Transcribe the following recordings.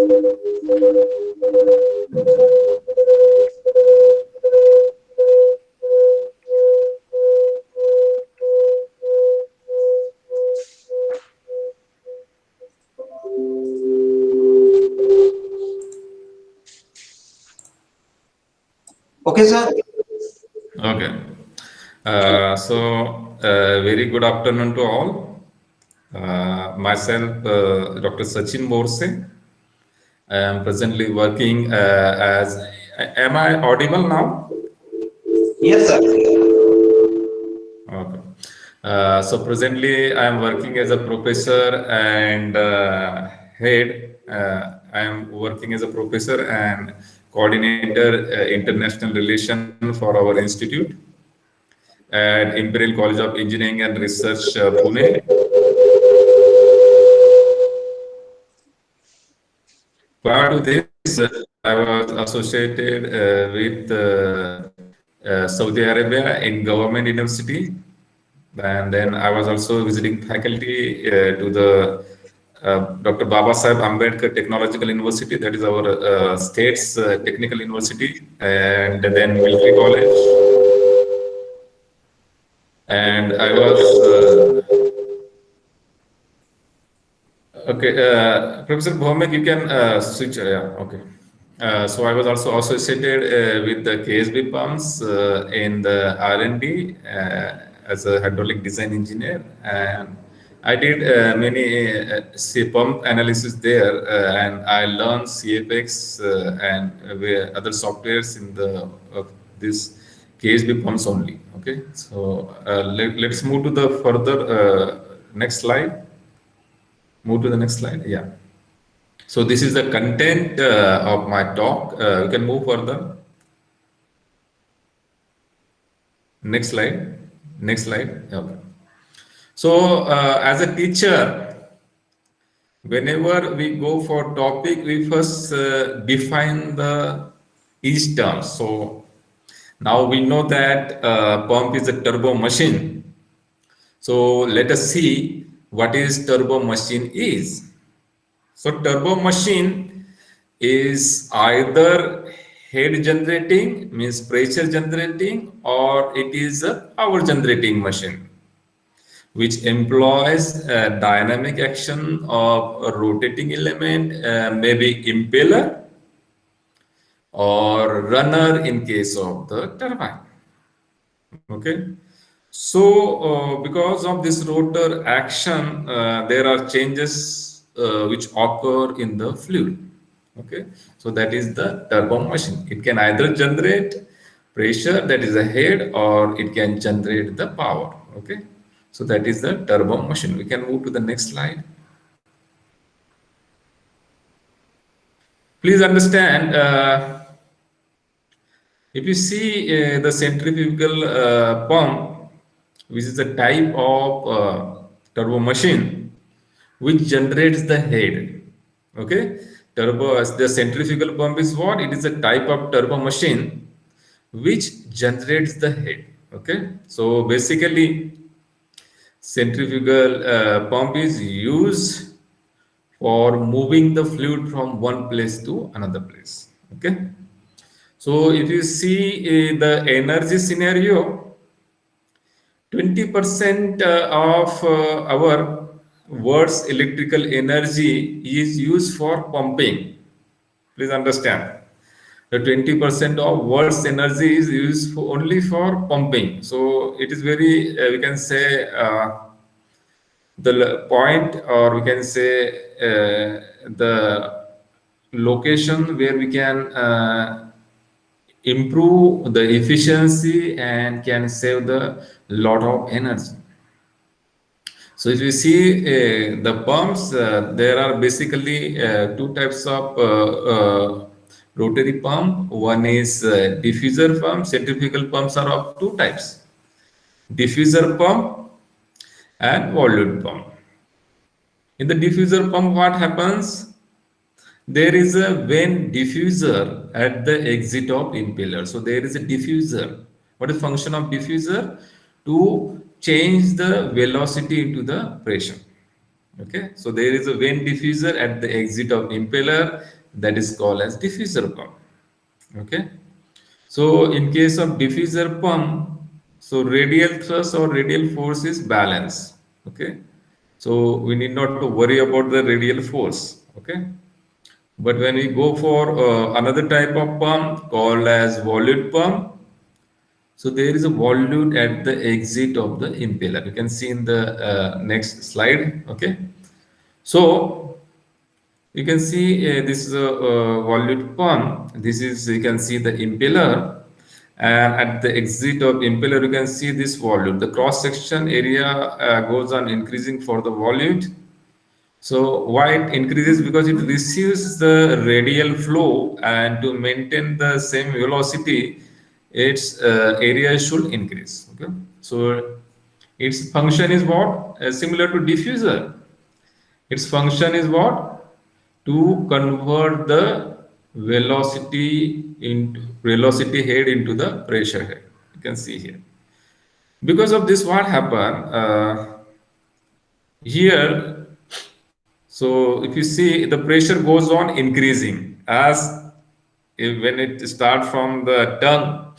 Okay, sir. Okay. Very good afternoon to all. Myself, Dr. Sachin Borse. I am presently working as. Am I audible now? Yes, sir. Okay. So presently, I am working as a professor and head. I am working as a professor and coordinator international relation for our institute at Imperial College of Engineering and Research, Pune. Prior to this, I was associated with Saudi Arabia in government university, and then I was also visiting faculty to the Dr. Baba Saheb Ambedkar Technological University, that is our state's technical university, and then military college. And I was okay, Professor Bhaumek, you can switch. Yeah, okay. So I was also associated with the KSB pumps in the R&D as a hydraulic design engineer, and I did many pump analysis there, and I learned CFX and other softwares in the this KSB pumps only. Okay, so let's move to the further next slide. Move to the next slide. Yeah. So this is the content of my talk. You can move further. Next slide. Next slide. Okay. So as a teacher, whenever we go for topic, we first define the each term. So now we know that pump is a turbo machine. So let us see what is turbo machine is. So turbo machine is either head generating, means pressure generating, or it is a power generating machine which employs a dynamic action of a rotating element, maybe impeller or runner in case of the turbine. Okay. So because of this rotor action, there are changes which occur in the fluid. Okay, so that is the turbo machine. It can either generate pressure, that is the head, or it can generate the power. Okay, so that is the turbo machine. We can move to the next slide. Please understand, if you see the centrifugal pump, which is a type of turbo machine which generates the head. Okay, the centrifugal pump is what? It is a type of turbo machine which generates the head. Okay, so basically, centrifugal pump is used for moving the fluid from one place to another place. Okay, so if you see the energy scenario, 20% of our world's electrical energy is used for pumping. Please understand. The 20% of world's energy is used only for pumping. So it is very, we can say, the point, or we can say the location where we can improve the efficiency and can save the lot of energy. So if you see the pumps, there are basically two types of rotary pump. One is diffuser pump. Centrifugal pumps are of two types: diffuser pump and volute pump. In the diffuser pump, what happens? There is a vane diffuser at the exit of impeller. So there is a diffuser. What is the function of diffuser? To change the velocity into the pressure. Okay, so there is a vane diffuser at the exit of impeller, that is called as diffuser pump. Okay, so in case of diffuser pump, so radial thrust or radial force is balanced. Okay, so we need not to worry about the radial force. Okay, but when we go for another type of pump called as volute pump, so there is a volute at the exit of the impeller. You can see in the next slide. Okay, so you can see this is a volute pump. This is, you can see the impeller, and at the exit of impeller you can see this volute. The cross section area goes on increasing for the volute. So why it increases? Because it receives the radial flow, and to maintain the same velocity, its area should increase. Okay, so its function is what? Similar to diffuser. Its function is what? To convert the velocity head into the pressure head. You can see here. Because of this, what happened here? So if you see, the pressure goes on increasing as when it starts from the tongue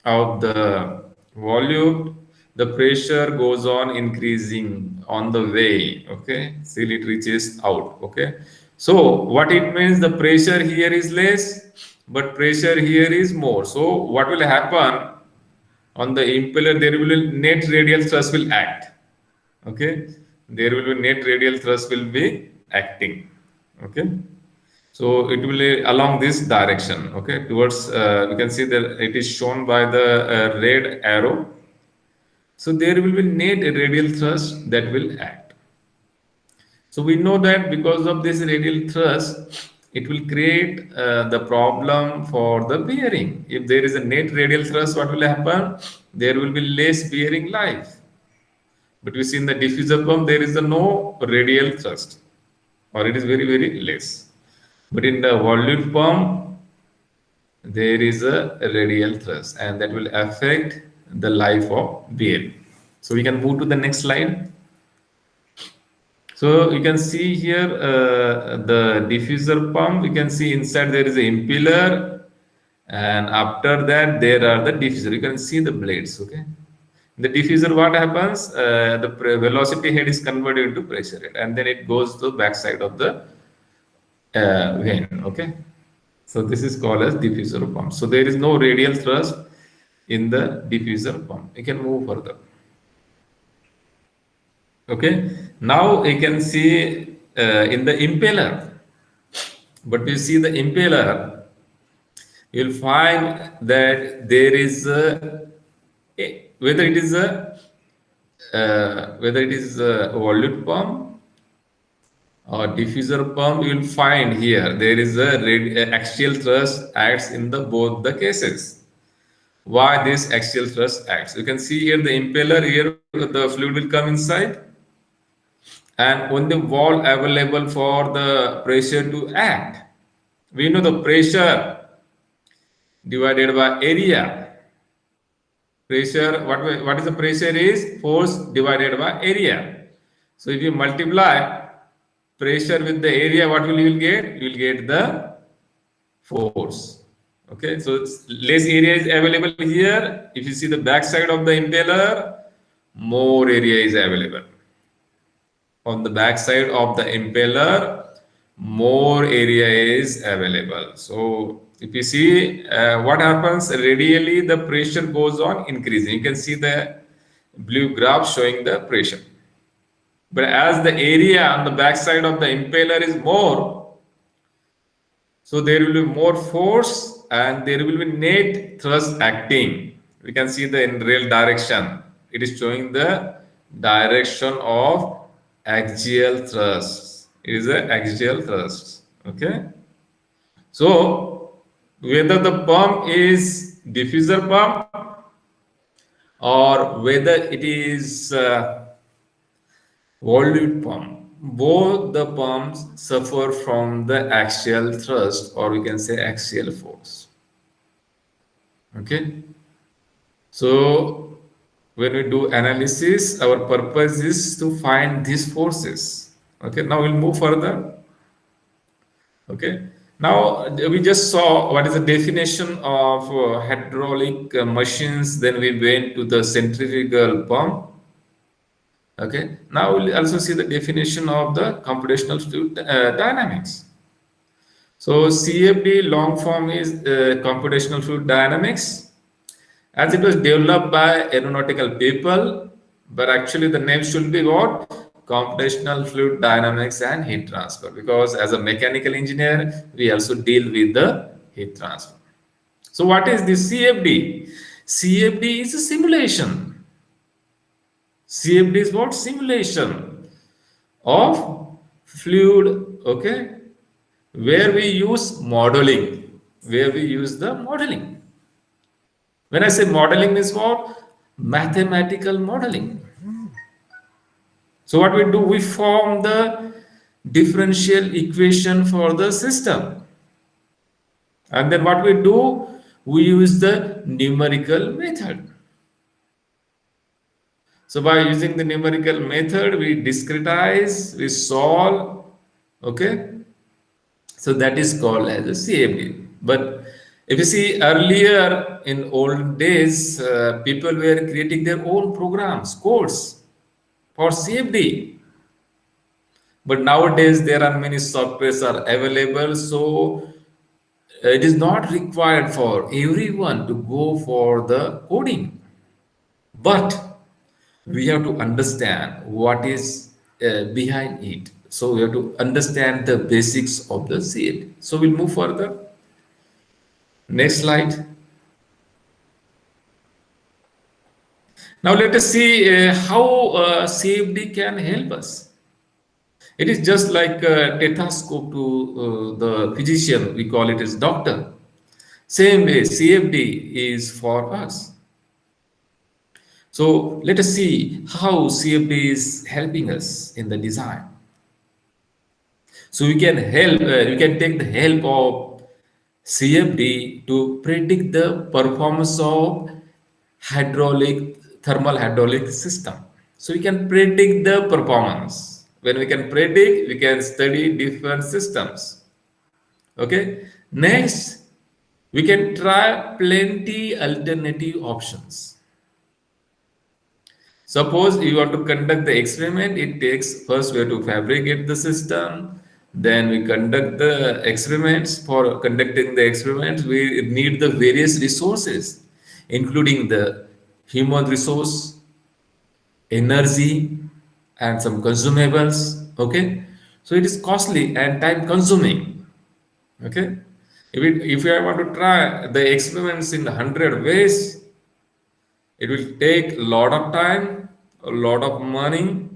of the volume, the pressure goes on increasing on the way. Okay, till it reaches out. Okay, so what it means, the pressure here is less, but pressure here is more. So what will happen on the impeller? There will be net radial thrust will act. Okay, there will be net radial thrust will be acting. Okay, so it will along this direction. Okay, towards we can see that it is shown by the red arrow. So there will be net radial thrust that will act. So we know that because of this radial thrust, it will create the problem for the bearing. If there is a net radial thrust, what will happen? There will be less bearing life. But we see in the diffuser pump, there is a no radial thrust, or it is very, very less. But in the volute pump, there is a radial thrust, and that will affect the life of bearing. So we can move to the next slide. So you can see here the diffuser pump. You can see inside there is a impeller, and after that there are the diffuser. You can see the blades. Okay, the diffuser, what happens? The velocity head is converted into pressure head, and then it goes to the backside of the vane. Okay, so this is called as diffuser pump. So there is no radial thrust in the diffuser pump. You can move further. Okay, now you can see in the impeller, but you see the impeller, you'll find that there is whether it is a volute pump or diffuser pump, you will find here there is a axial thrust acts in the both the cases. Why this axial thrust acts? You can see here the impeller, here the fluid will come inside, and on the wall available for the pressure to act. We know the pressure divided by area. Pressure, what is the pressure is? Force divided by area. So if you multiply pressure with the area, what will you will get? You will get the force. Okay, so less area is available here. If you see the back side of the impeller, more area is available. On the back side of the impeller, more area is available. So if you see what happens radially, the pressure goes on increasing. You can see the blue graph showing the pressure. But as the area on the back side of the impeller is more, so there will be more force and there will be net thrust acting. We can see the in real direction. It is showing the direction of axial thrust. It is an axial thrust. Okay. So whether the pump is diffuser pump or whether it is volute pump, both the pumps suffer from the axial thrust, or we can say axial force. Okay, so when we do analysis, our purpose is to find these forces. Okay, now we'll move further. Okay, now we just saw what is the definition of hydraulic machines. Then we went to the centrifugal pump. Okay, now we'll also see the definition of the computational fluid dynamics. So CFD long form is computational fluid dynamics, as it was developed by aeronautical people, but actually the name should be what? Computational fluid dynamics and heat transfer, because as a mechanical engineer, we also deal with the heat transfer. So what is this CFD? CFD is a simulation. CFD is what? Simulation of fluid, okay, where we use modeling, where we use the modeling. When I say modeling means what? Mathematical modeling. So what we do, we form the differential equation for the system. And then what we do, we use the numerical method. So by using the numerical method, we discretize, we solve, okay? So that is called as a CFD. But if you see earlier in old days, people were creating their own programs, codes for CFD. But nowadays there are many softwares are available, so it is not required for everyone to go for the coding. But we have to understand what is behind it. So we have to understand the basics of the CFD. So we'll move further. Next slide. Now let us see how CFD can help us. It is just like a stethoscope to the physician. We call it as doctor. Same way, CFD is for us. So let us see how CFD is helping us in the design. So we can help. We can take the help of CFD to predict the performance of thermal hydraulic system. So we can predict the performance. When we can predict, we can study different systems. Okay. Next, we can try plenty alternative options. Suppose you want to conduct the experiment, it takes first we have to fabricate the system, then we conduct the experiments. For conducting the experiments, we need the various resources, including the human resource, energy, and some consumables. Okay, so it is costly and time consuming. Okay, if I want to try the experiments in 100 ways, it will take a lot of time, a lot of money,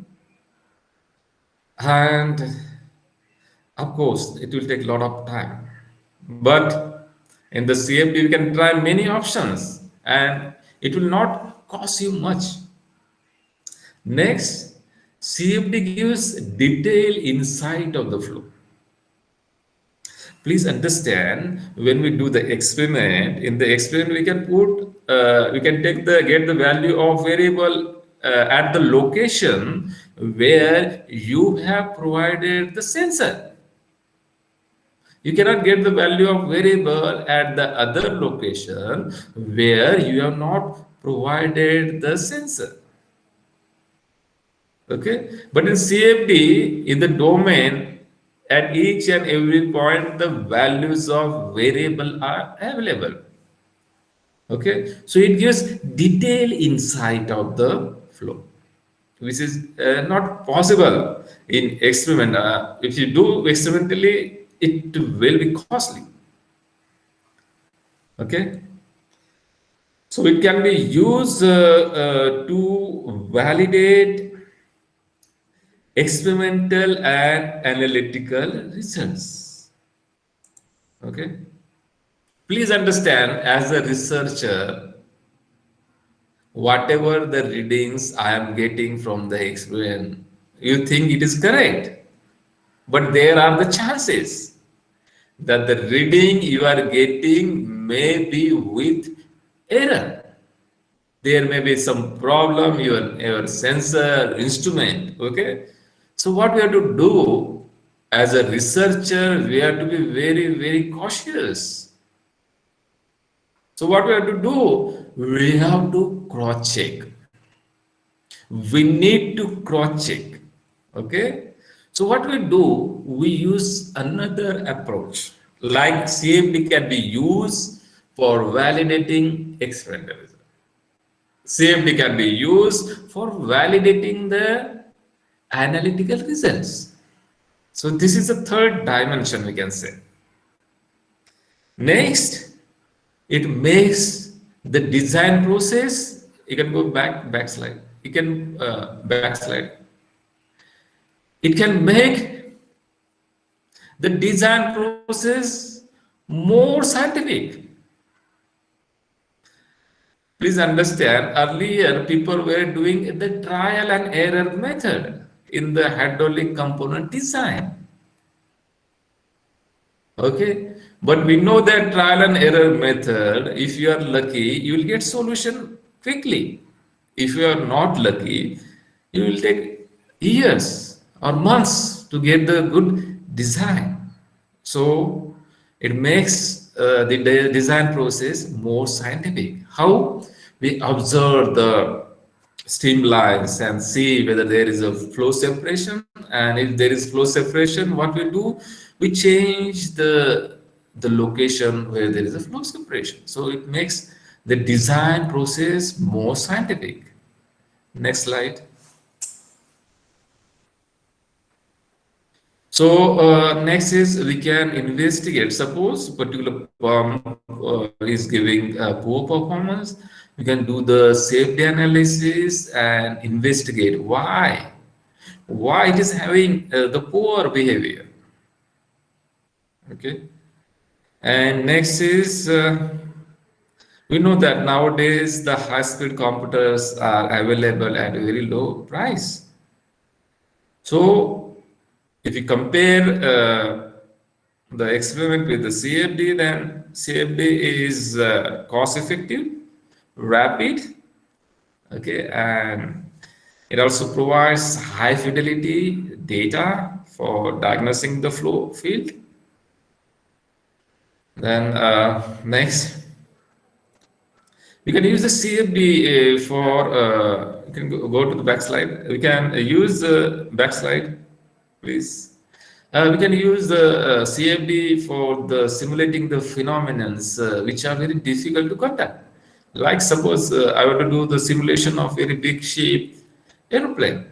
and of course, it will take a lot of time. But in the CFD, you can try many options and it will not cost you much. Next, CFD gives detailed insight of the flow. Please understand, when we do the experiment, in the experiment we can we can get the value of variable at the location where you have provided the sensor. You cannot get the value of variable at the other location where you have not provided the sensor. Okay, but in CFD, in the domain, at each and every point, the values of variable are available. Okay, so it gives detailed insight of the flow, which is not possible in experiment. If you do experimentally, it will be costly. Okay, so it can be used to validate experimental and analytical results. Okay, please understand, as a researcher, whatever the readings I am getting from the experiment, you think it is correct, but there are the chances that the reading you are getting may be with error. There may be some problem your sensor instrument. Okay, So what we have to do as a researcher, we have to be very, very cautious. So what we have to do, we have to cross check. We need to cross check. Okay. So what we do, we use another approach. Like CFD can be used for validating experimental results. CFD can be used for validating the analytical results. So this is the third dimension we can say. Next, it makes the design process. You can go backslide. You can backslide. It can make the design process more scientific. Please understand, earlier people were doing the trial and error method in the hydraulic component design. Okay, but we know that trial and error method, if you are lucky, you will get solution quickly. If you are not lucky, you will take years or months to get the good design. So it makes the design process more scientific. How? We observe the streamlines and see whether there is a flow separation, and if there is flow separation, what we do, we change the location where there is a flow separation. So it makes the design process more scientific. Next slide. So next is we can investigate. Suppose particular pump is giving poor performance. We can do the safety analysis and investigate why it is having the poor behavior. Okay. And next is we know that nowadays the high-speed computers are available at a very low price. So if you compare the experiment with the CFD, then CFD is cost effective, rapid, okay, and it also provides high fidelity data for diagnosing the flow field. Then next, we can use the CFD for, you can go to the backslide. We can use the backslide, please. We can use the CFD for the simulating the phenomena which are very difficult to conduct. Like suppose I want to do the simulation of very big ship airplane.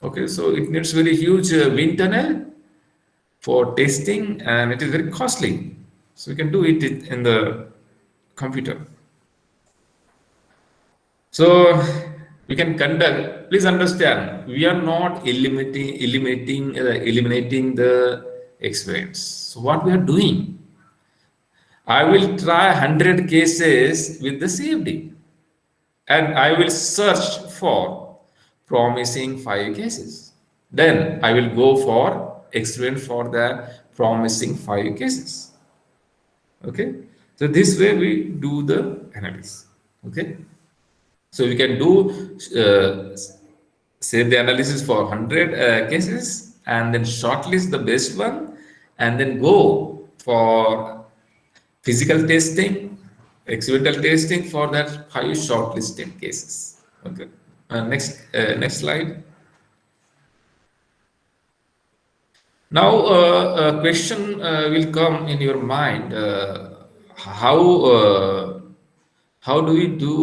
Okay, so it needs very huge wind tunnel for testing, and it is very costly. So we can do it in the computer. So we can conduct. Please understand, we are not eliminating the experience. So what we are doing, I will try 100 cases with the CFD, and I will search for promising 5 cases. Then I will go for experiment for the promising 5 cases. Okay, so this way we do the analysis. Okay, so we can do say the analysis for 100 cases and then shortlist the best one and then go for physical testing, experimental testing for that 5 shortlisted cases. Okay, next slide. Now a question will come in your mind, how do we do,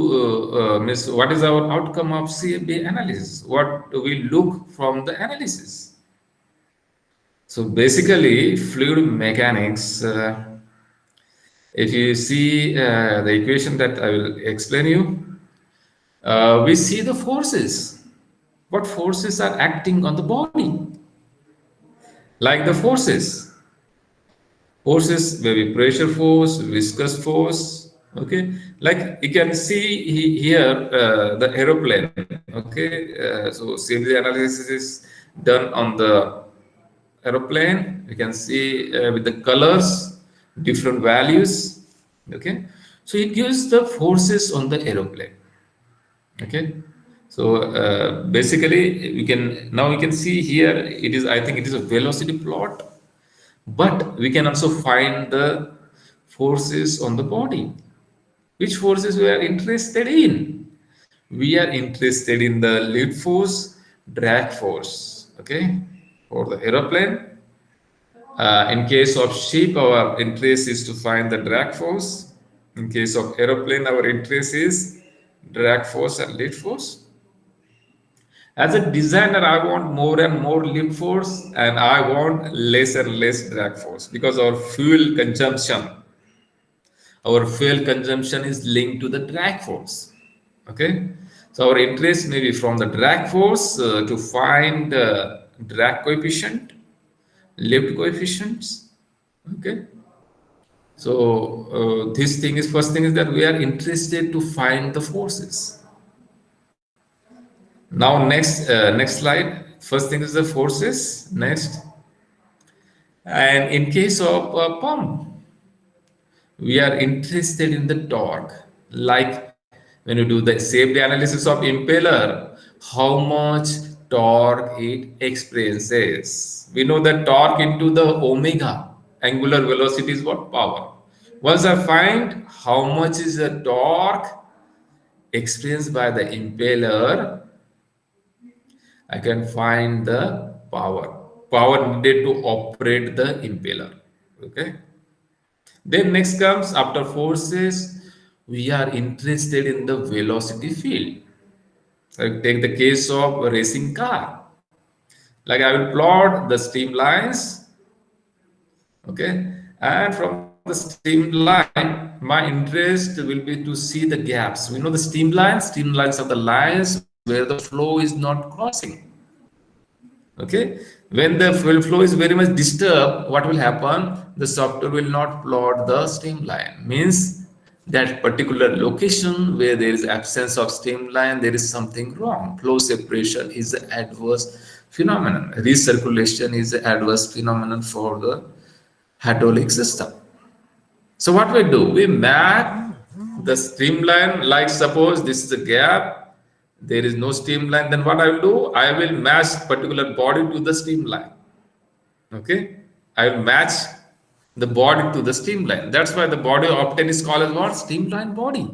what is our outcome of CFD analysis? What do we look from the analysis? So basically, fluid mechanics, if you see the equation that I will explain you, we see the forces. What forces are acting on the body? Like the forces maybe pressure force, viscous force. Okay, like you can see here the aeroplane. Okay, so CFD analysis is done on the aeroplane. You can see with the colors, different values. Okay, so it gives the forces on the aeroplane. Okay, So basically, we can see here it is. I think it is a velocity plot, but we can also find the forces on the body. Which forces we are interested in? We are interested in the lift force, drag force. Okay, for the aeroplane. In case of ship, our interest is to find the drag force. In case of aeroplane, our interest is drag force and lift force. As a designer, I want more and more lift force and I want less and less drag force because our fuel consumption is linked to the drag force. Okay, so our interest may be from the drag force to find drag coefficient, lift coefficients. Okay, so this thing is first thing is that we are interested to find the forces. Now next slide. First thing is the forces. Next, and in case of pump, we are interested in the torque. Like when you do the safety analysis of impeller, how much torque it experiences. We know that torque into the omega, angular velocity is what? Power. Once I find how much is the torque experienced by the impeller, I can find the power needed to operate the impeller. Okay. Then next comes after forces, we are interested in the velocity field. So take the case of a racing car. Like I will plot the streamlines, okay, and from the streamline, my interest will be to see the gaps. We know the streamlines are the lines where the flow is not crossing. Okay, when the fuel flow is very much disturbed, what will happen? The software will not plot the streamline. Means that particular location where there is absence of streamline, there is something wrong. Flow separation is an adverse phenomenon. Recirculation is an adverse phenomenon for the hydraulic system. So what we do, we map the streamline. Like suppose this is a gap, there is no streamline, then what I will do, I will match particular body to the streamline. Okay, I will match the body to the streamline. That's why the body obtained is called as what? Streamline body.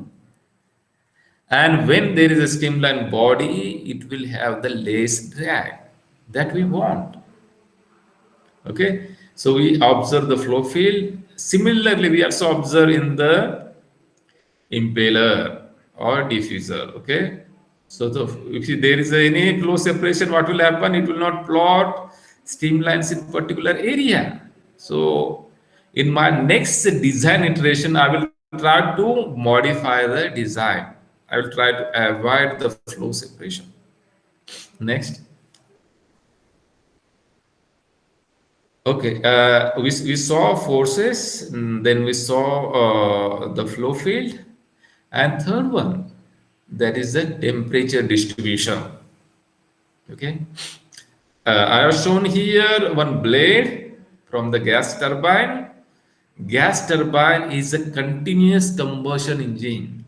And when there is a streamline body, it will have the less drag that we want. Okay, so we observe the flow field. Similarly, we also observe in the impeller or diffuser. Okay, so if there is any flow separation, what will happen? It will not plot streamlines in particular area. So in my next design iteration, I will try to modify the design. I will try to avoid the flow separation. Next. Okay, we saw forces, then we saw the flow field, and third one, that is the temperature distribution. Okay, I have shown here one blade from the gas turbine. Gas turbine is a continuous combustion engine.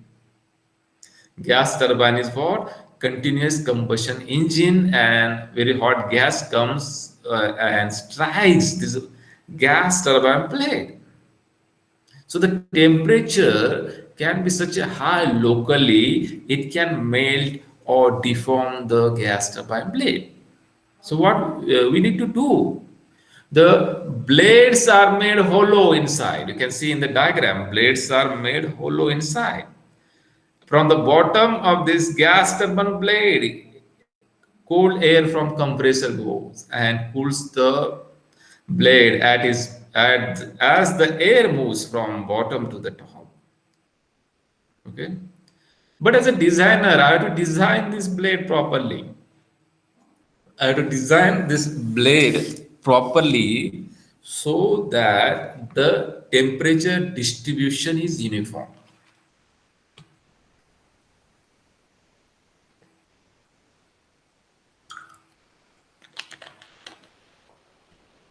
Gas turbine is for continuous combustion engine, and very hot gas comes and strikes this gas turbine blade. So the temperature can be such a high locally, it can melt or deform the gas turbine blade. So what we need to do? The blades are made hollow inside. You can see in the diagram, blades are made hollow inside. From the bottom of this gas turbine blade, cold air from compressor goes and cools the blade as the air moves from bottom to the top. Okay, but as a designer, I have to design this blade properly. I have to design this blade properly so that the temperature distribution is uniform.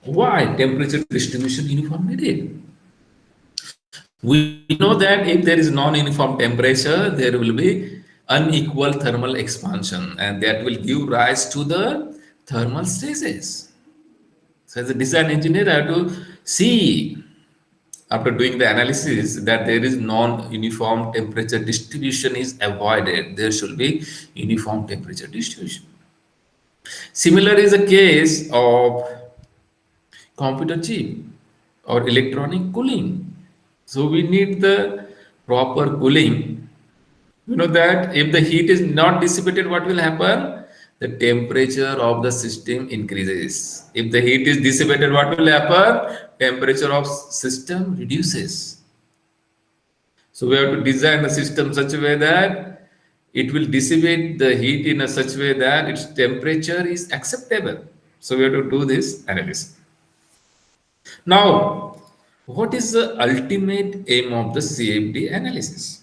Why temperature distribution uniform needed? We know that if there is non-uniform temperature, there will be unequal thermal expansion, and that will give rise to the thermal stresses. So as a design engineer, I have to see after doing the analysis that there is non-uniform temperature distribution is avoided. There should be uniform temperature distribution. Similar is a case of computer chip or electronic cooling. So we need the proper cooling. You know that if the heat is not dissipated, what will happen? The temperature of the system increases. If the heat is dissipated, what will happen? Temperature of system reduces. So we have to design the system such a way that it will dissipate the heat in a such way that its temperature is acceptable. So we have to do this analysis. Now, what is the ultimate aim of the CFD analysis?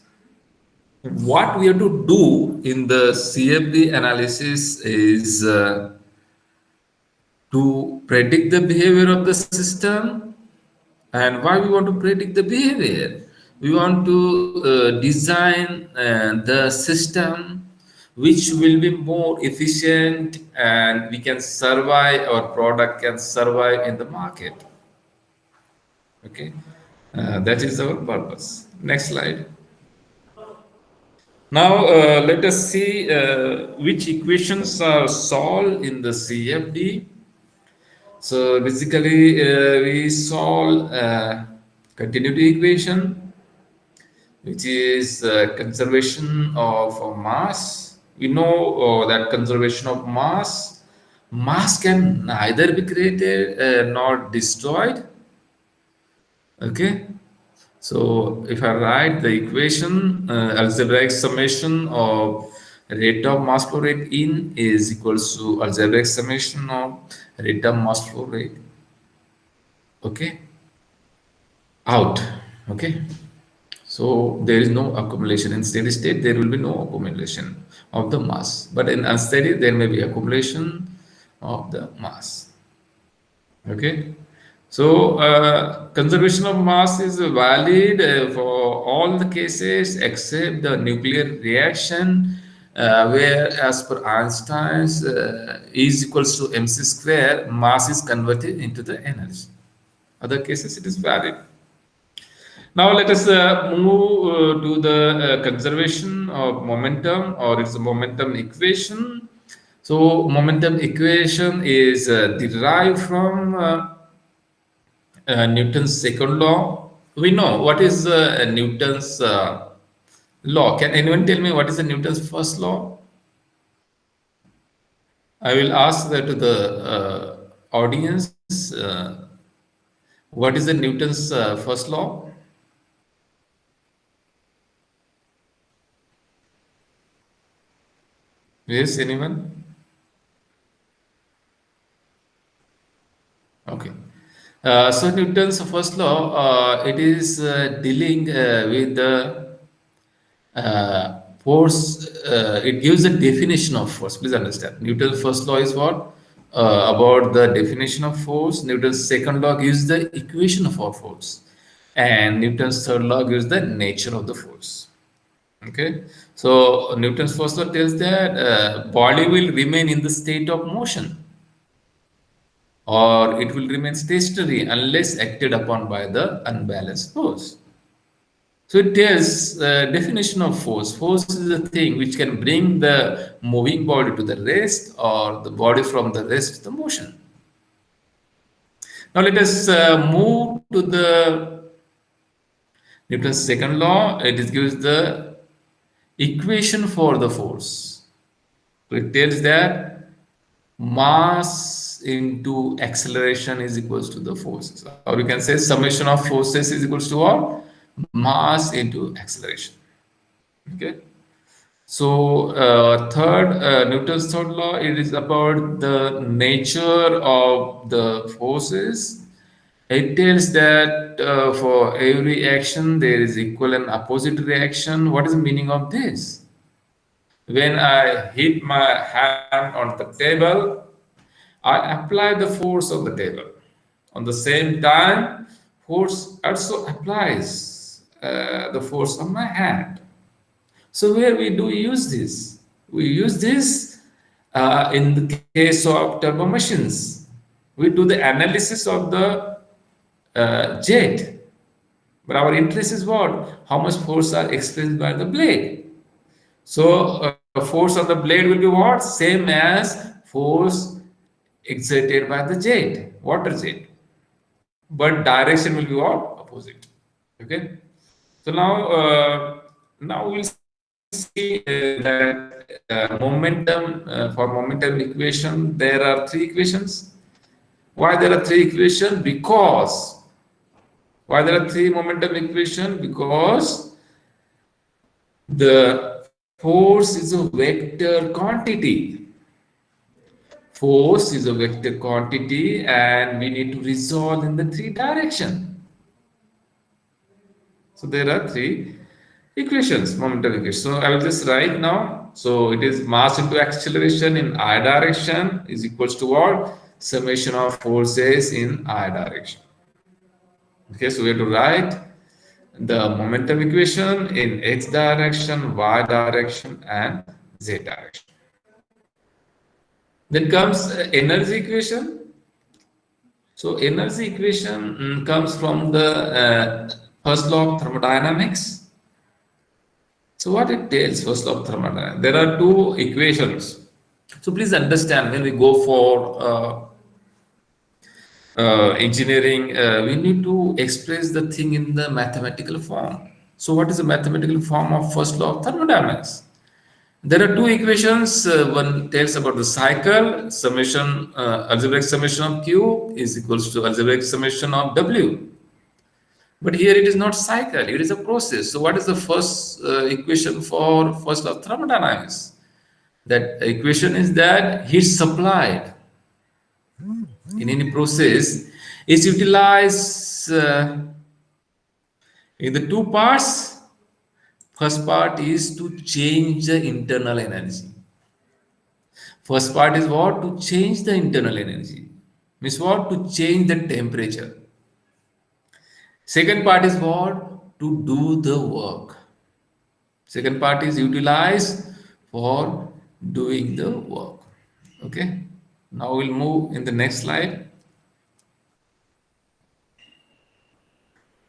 What we have to do in the CFD analysis is to predict the behavior of the system. And why we want to predict the behavior? We want to design the system which will be more efficient and we can survive, our product can survive in the market. Okay, that is our purpose. Next slide. Now let us see which equations are solved in the CFD. So basically we solve continuity equation, which is conservation of mass. We know that conservation of mass can neither be created nor destroyed. Okay, so if I write the equation, algebraic summation of rate of mass flow rate in is equals to algebraic summation of rate of mass flow rate, okay, out. Okay, so there is no accumulation. In steady state there will be no accumulation of the mass, but in unsteady there may be accumulation of the mass. Okay, so conservation of mass is valid for all the cases except the nuclear reaction, where as per Einstein's E is equals to mc square, mass is converted into the energy. Other cases it is valid. Now let us move to the conservation of momentum, or its momentum equation. So momentum equation is derived from Newton's second law. We know what is Newton's law. Can anyone tell me what is the Newton's first law? I will ask that to the audience. What is the Newton's first law? Yes, anyone? Okay. So Newton's first law, it is dealing with the force. It gives a definition of force. Please understand. Newton's first law is what? About the definition of force. Newton's second law gives the equation of our force. And Newton's third law gives the nature of the force. Okay. So Newton's first law tells that body will remain in the state of motion, or it will remain stationary unless acted upon by the unbalanced force. So it tells definition of force. Force is a thing which can bring the moving body to the rest, or the body from the rest to the motion. Now let us move to the Newton's second law. It gives the equation for the force. So it tells that mass into acceleration is equals to the forces, or we can say summation of forces is equals to what? Mass into acceleration. Okay, so Newton's third law, it is about the nature of the forces. It tells that for every action there is equal and opposite reaction. What is the meaning of this? When I hit my hand on the table, I apply the force of the table. On the same time, force also applies the force on my hand. So where we do use this? We use this in the case of turbo machines. We do the analysis of the jet. But our interest is what? How much force are experienced by the blade. So force on the blade will be what? Same as force exerted by the jet, water jet. But direction will be what? Opposite. Okay. So now we'll see that momentum for momentum equation there are three equations. Why there are three equations? Because why there are three momentum equation? Because the force is a vector quantity. Force is a vector quantity, and we need to resolve in the three direction. So there are three equations, momentum equation. So I will just write now. So it is mass into acceleration in I direction is equals to what? Summation of forces in I direction. Okay, so we have to write the momentum equation in x direction, y direction, and z direction. Then comes energy equation. So energy equation comes from the first law of thermodynamics. So what it tells, first law of thermodynamics, there are two equations. So please understand when we go for engineering, we need to express the thing in the mathematical form. So what is the mathematical form of first law of thermodynamics? There are two equations. One tells about the cycle, summation, algebraic summation of Q is equals to algebraic summation of W. But here it is not cycle, it is a process. So what is the first equation for first law of thermodynamics? That equation is that heat supplied in any process is utilized in the two parts. First part is to change the internal energy. First part is what? To change the internal energy. Means what? To change the temperature. Second part is what? To do the work. Second part is utilized for doing the work. Okay. Now we'll move in the next slide.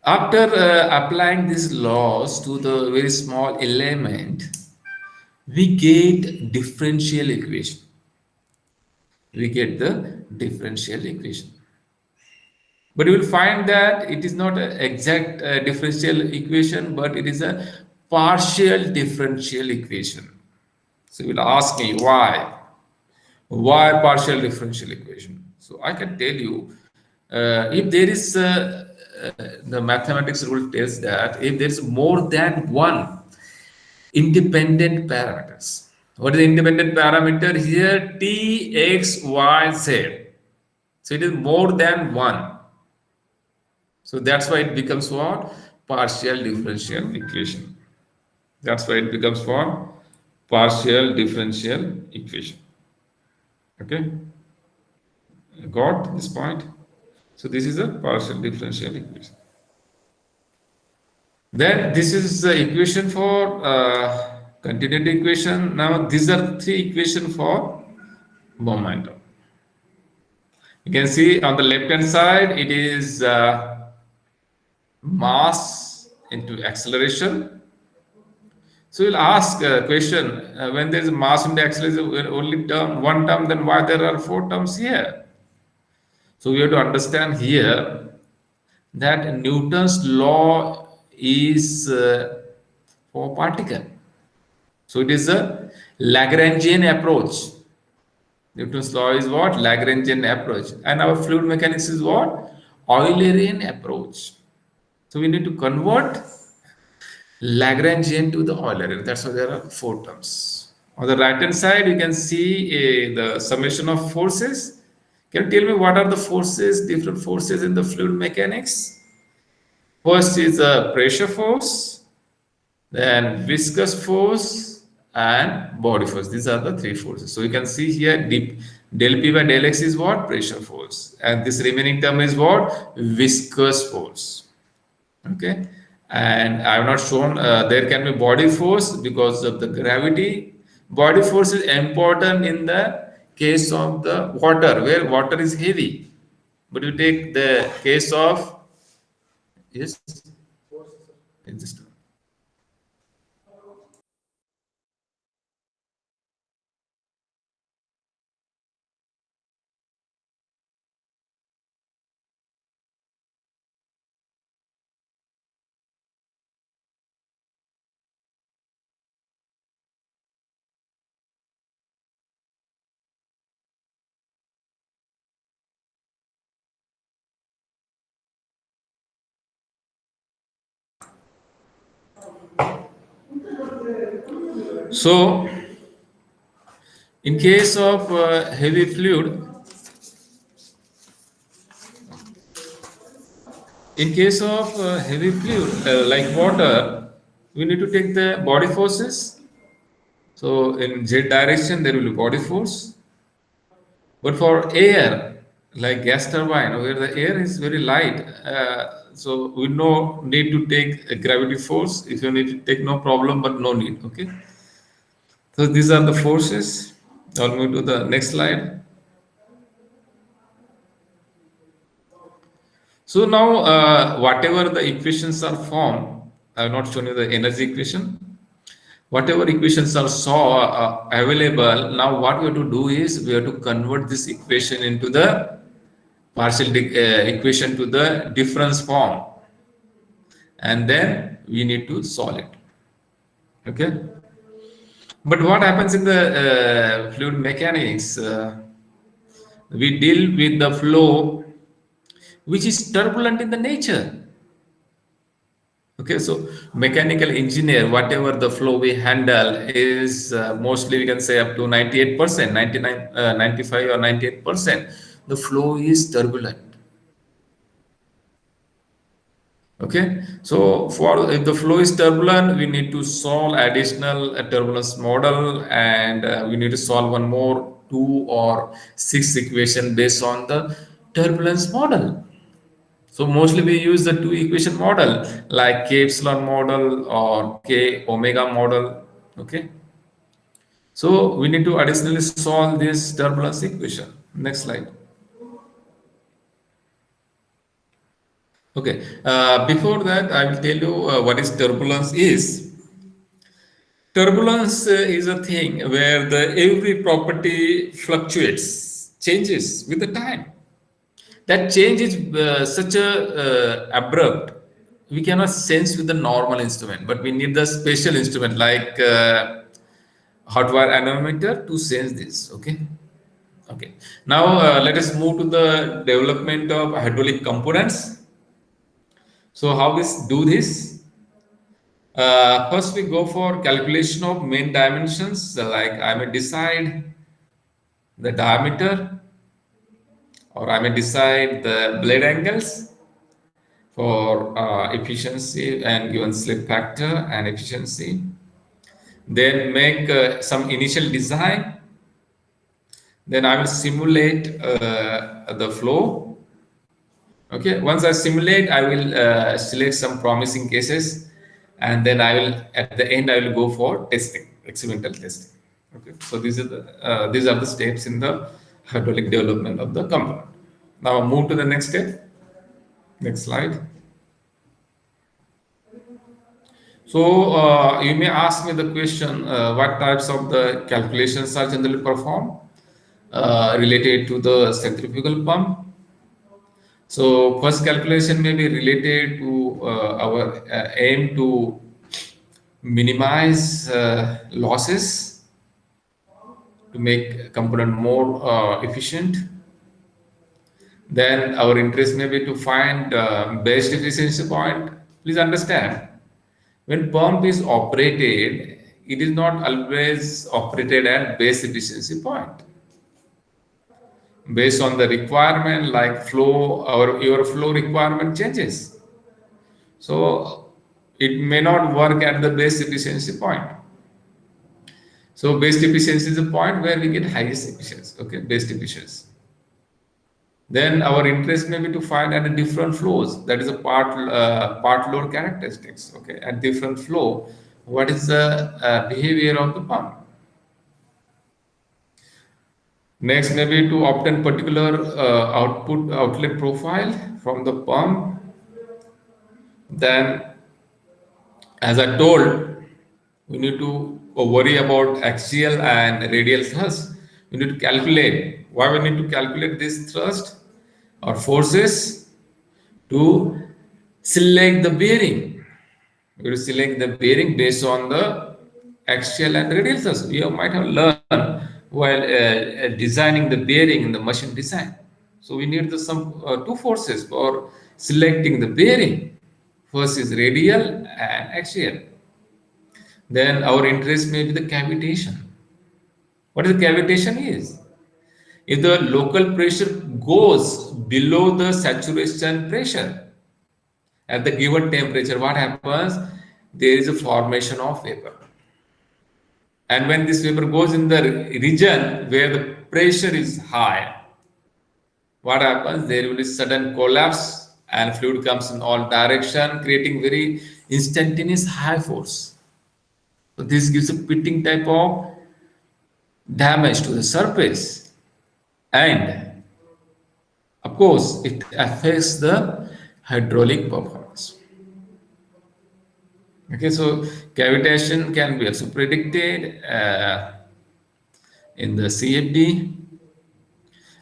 After applying these laws to the very small element, we get differential equation. We get the differential equation. But you will find that it is not an exact differential equation, but it is a partial differential equation. So you will ask me why? Why partial differential equation? So I can tell you, if there is the mathematics rule tells that if there is more than one independent parameters. What is the independent parameter here? T, X, Y, Z. So it is more than one. So that's why it becomes what? Partial differential equation. That's why it becomes what? Partial differential equation. Okay? Got this point? So this is a partial differential equation. Then this is the equation for continuity equation. Now these are three equations for momentum. You can see on the left hand side it is mass into acceleration. So we'll ask a question when there is mass into acceleration only term one term, then why there are four terms here? So we have to understand here that Newton's law is for particle. So it is a Lagrangian approach. Newton's law is what? Lagrangian approach. And our fluid mechanics is what? Eulerian approach. So we need to convert Lagrangian to the Eulerian. That's why there are four terms. On the right hand side, you can see the summation of forces. Can you tell me what are the forces, different forces in the fluid mechanics? First is a pressure force, then viscous force, and body force. These are the three forces. So you can see here del P by del X is what? Pressure force. And this remaining term is what? Viscous force. Okay. And I have not shown there can be body force because of the gravity. Body force is important in the case of the water, where water is heavy. But you take the case of, yes, it's just so. In case of heavy fluid, in case of heavy fluid like water, we need to take the body forces. So in z direction, there will be body force. But for air, like gas turbine, where the air is very light, so we no need to take a gravity force. If you need to take, no problem, but no need. Okay. So these are the forces. I'll move to the next slide. So now, whatever the equations are formed, I have not shown you the energy equation. Whatever equations are available, now what we have to do is we have to convert this equation into the equation to the difference form, and then we need to solve it. Okay. But what happens in the fluid mechanics? We deal with the flow which is turbulent in the nature. Okay, so mechanical engineer, whatever the flow we handle is mostly we can say up to 98%, 99, 95 or 98%, the flow is turbulent. Okay, so for if the flow is turbulent, we need to solve additional turbulence model, and we need to solve one more 2 or 6 equation based on the turbulence model. So mostly we use the 2 equation model like K epsilon model or K omega model. Okay. So we need to additionally solve this turbulence equation. Next slide. Okay. Before that, I will tell you what is turbulence is. Turbulence is a thing where the every property fluctuates, changes with the time. That change is such a abrupt, we cannot sense with the normal instrument, but we need the special instrument like hot wire anemometer to sense this. Okay. Okay, now let us move to the development of hydraulic components. So how we do this? First we go for calculation of main dimensions, like I may decide the diameter, or I may decide the blade angles for efficiency and given slip factor and efficiency. Then make some initial design. Then I will simulate the flow. Okay, once I simulate, I will select some promising cases, and then I will at the end I will go for testing, experimental testing. Okay, so these are the steps in the hydraulic development of the component. Now I'll move to the next step. Next slide. So you may ask me the question, what types of the calculations are generally performed related to the centrifugal pump. So first calculation may be related to our aim to minimize losses to make component more efficient. Then our interest may be to find best efficiency point. Please understand, when pump is operated, it is not always operated at base efficiency point. Based on the requirement, like flow, your flow requirement changes. So it may not work at the base efficiency point. So base efficiency is the point where we get highest efficiency. Okay, base efficiency. Then our interest may be to find at different flows. That is a part load characteristics. Okay, at different flow, what is the behavior of the pump? Next, maybe to obtain particular output outlet profile from the pump. Then, as I told, we need to worry about axial and radial thrust. We need to calculate. Why we need to calculate this thrust or forces? To select the bearing. We will select the bearing based on the axial and radial thrust. You might have learned while designing the bearing in the machine design. So we need some two forces for selecting the bearing. First is radial and axial. Then our interest may be the cavitation. What is the cavitation is? If the local pressure goes below the saturation pressure at the given temperature, what happens? There is a formation of vapor. And when this vapor goes in the region where the pressure is high, what happens? There will be sudden collapse and fluid comes in all direction, creating very instantaneous high force. So this gives a pitting type of damage to the surface. And of course, it affects the hydraulic performance. Okay, so cavitation can be also predicted in the CFD.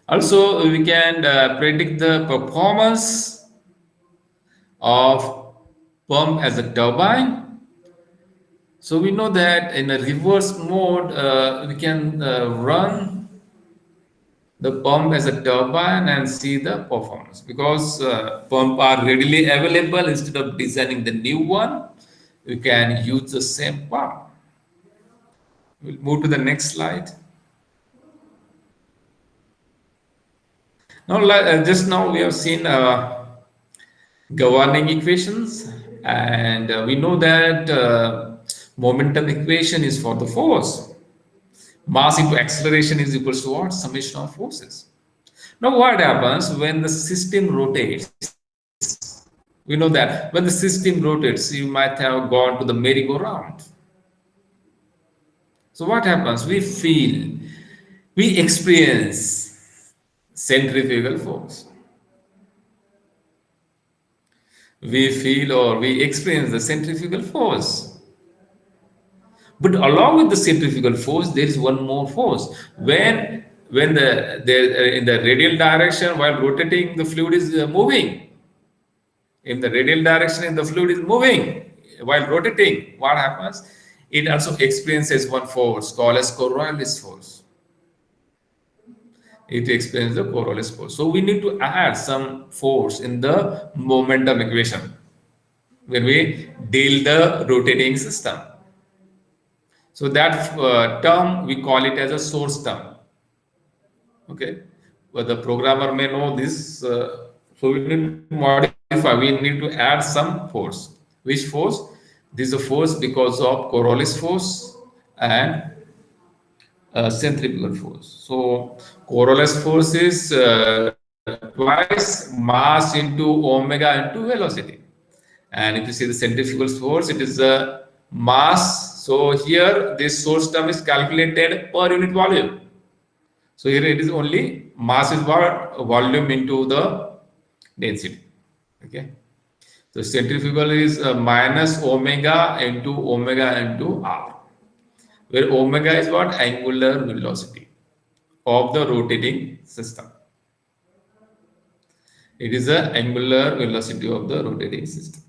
Also, we can predict the performance of pump as a turbine. So we know that in a reverse mode, we can run the pump as a turbine and see the performance because pump are readily available. Instead of designing the new one, we can use the same pump. We'll move to the next slide. Now, just now we have seen governing equations, and we know that momentum equation is for the force. Mass into acceleration is equals to what? Summation of forces. Now, what happens when the system rotates? We know that when the system rotates, you might have gone to the merry-go-round. So, what happens? We experience centrifugal force. We feel or we experience the centrifugal force. But along with the centrifugal force, there is one more force. When the in the radial direction while rotating, the fluid is moving. In the radial direction, if the fluid is moving while rotating, what happens? It also experiences one force called as Coriolis force. It experiences the Coriolis force. So we need to add some force in the momentum equation when we deal the rotating system. So that term we call it as a source term. Okay, but the programmer may know this. So we need to modify. We need to add some force. Which force? This is a force because of Coriolis force and centrifugal force. So Coriolis force is twice mass into omega into velocity. And if you see the centrifugal force, it is a mass. So here this source term is calculated per unit volume. So here it is only mass is what? Volume into the density. Okay. So centrifugal is minus omega into r, where omega is what? Angular velocity of the rotating system. It is the angular velocity of the rotating system.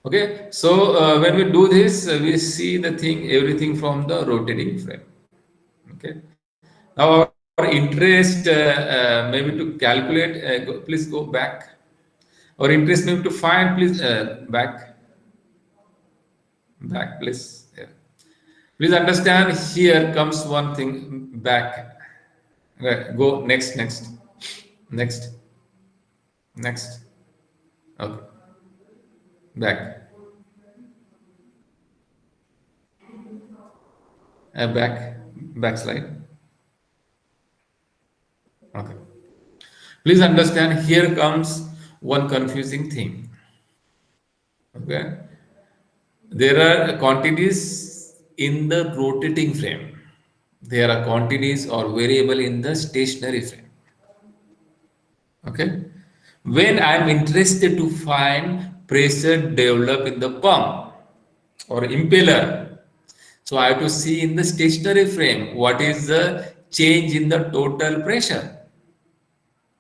Okay, so when we do this, we see the thing, everything from the rotating frame. Okay, now our interest maybe to calculate, please go back. Our interest maybe to find, please back, please. Yeah. Please understand, here comes one thing back. Right, go next. Okay, back. Back slide. Okay. Please understand, here comes one confusing thing. Okay. There are quantities in the rotating frame. There are quantities or variable in the stationary frame. Okay. When I'm interested to find pressure develop in the pump or impeller, so I have to see in the stationary frame what is the change in the total pressure.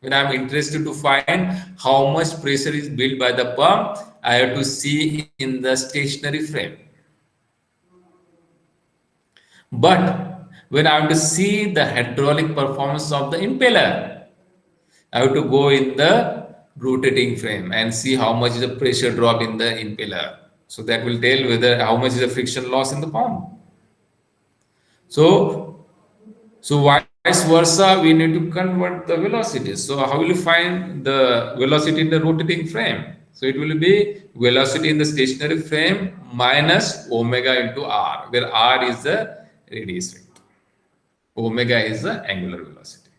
When I'm interested to find how much pressure is built by the pump, I have to see in the stationary frame. But when I have to see the hydraulic performance of the impeller, I have to go in the rotating frame and see how much is the pressure drop in the impeller. So that will tell whether how much is the friction loss in the pump. So vice versa, we need to convert the velocity. So how will you find the velocity in the rotating frame? So it will be velocity in the stationary frame minus omega into r, where r is the radius vector, omega is the angular velocity,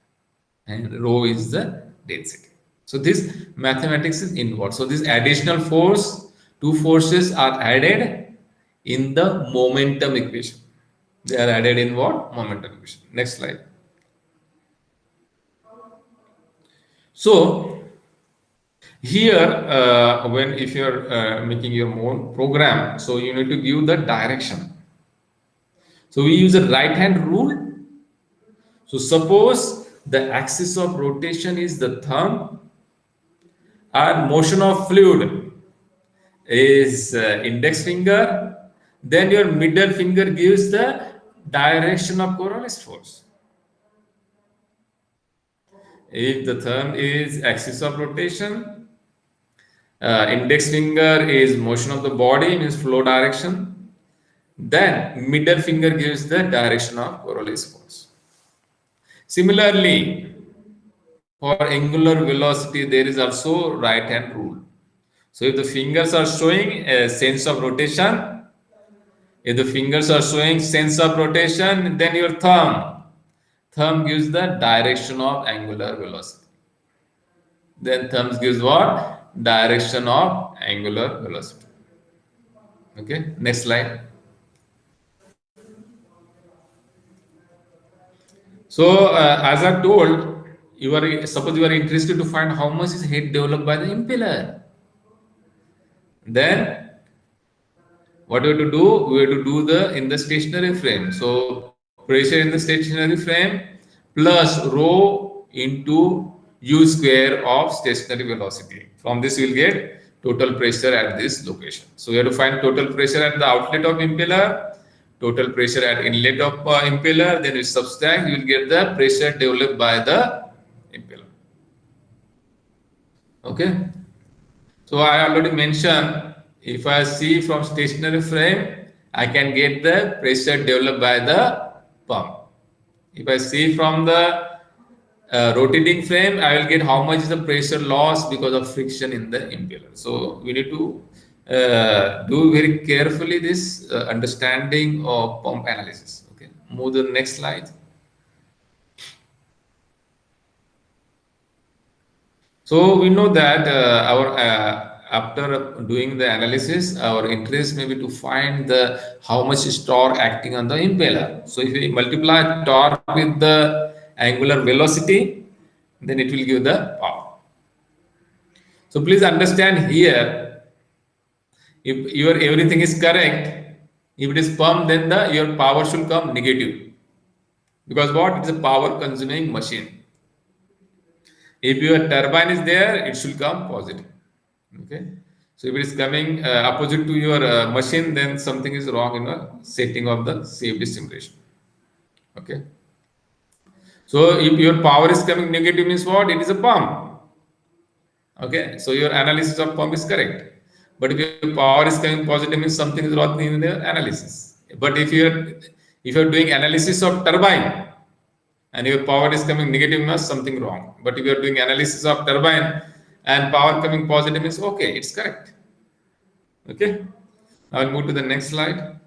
and rho is the density. So this mathematics is involved. So this additional force, two forces are added in the momentum equation. They are added in what? Momentum equation. Next slide. So here, when if you're making your own program, so you need to give the direction. So we use a right hand rule. So suppose the axis of rotation is the thumb, and motion of fluid is index finger, then your middle finger gives the direction of Coriolis force. If the thumb is axis of rotation, index finger is motion of the body, means flow direction, then middle finger gives the direction of Coriolis force. Similarly, for angular velocity, there is also right hand rule. So if the fingers are showing a sense of rotation, if the fingers are showing sense of rotation, then your thumb gives the direction of angular velocity. Then thumbs gives what? Direction of angular velocity. Okay, next slide. So as I told, suppose you are interested to find how much is heat developed by the impeller. Then what we have to do? We have to do the in the stationary frame. So pressure in the stationary frame plus rho into u square of stationary velocity. From this you will get total pressure at this location. So we have to find total pressure at the outlet of impeller, total pressure at inlet of impeller. Then you subtract, you will get the pressure developed by the impeller. Okay. So I already mentioned, if I see from stationary frame, I can get the pressure developed by the pump. If I see from the rotating frame, I will get how much is the pressure loss because of friction in the impeller. So we need to do very carefully this understanding of pump analysis. Okay, move to the next slide. So we know that our after doing the analysis, our interest may be to find the how much is torque acting on the impeller. So if we multiply torque with the angular velocity, then it will give the power. So please understand here, if your everything is correct, if it is pump, then your power should come negative, because what? It's a power consuming machine. If your turbine is there, it should come positive. Okay. So if it is coming opposite to your machine, then something is wrong in the setting of the safety simulation. Okay. So if your power is coming negative, means what? It is a pump. Okay. So your analysis of pump is correct. But if your power is coming positive, means something is wrong in the analysis. But if you're doing analysis of turbine and your power is coming negative, means something wrong. But if you're doing analysis of turbine and power coming positive, means okay, it's correct. Okay. I'll move to the next slide.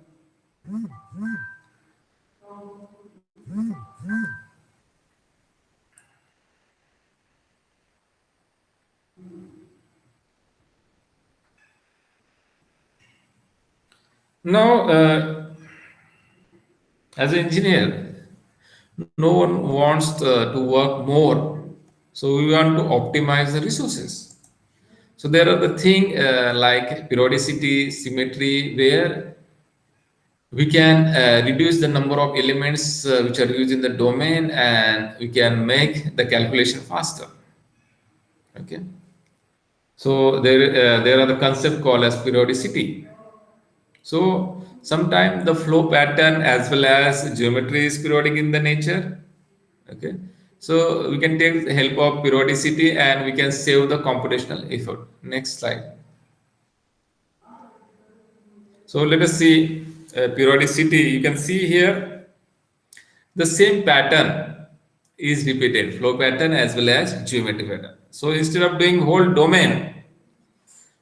Now, as an engineer, no one wants to work more. So we want to optimize the resources. So there are the thing like periodicity, symmetry, where we can reduce the number of elements which are used in the domain, and we can make the calculation faster. Okay. So there are the concept called as periodicity. So sometimes the flow pattern as well as geometry is periodic in the nature. Okay. So we can take the help of periodicity and we can save the computational effort. Next slide. So let us see periodicity. You can see here the same pattern is repeated, flow pattern as well as geometry pattern. So instead of doing whole domain,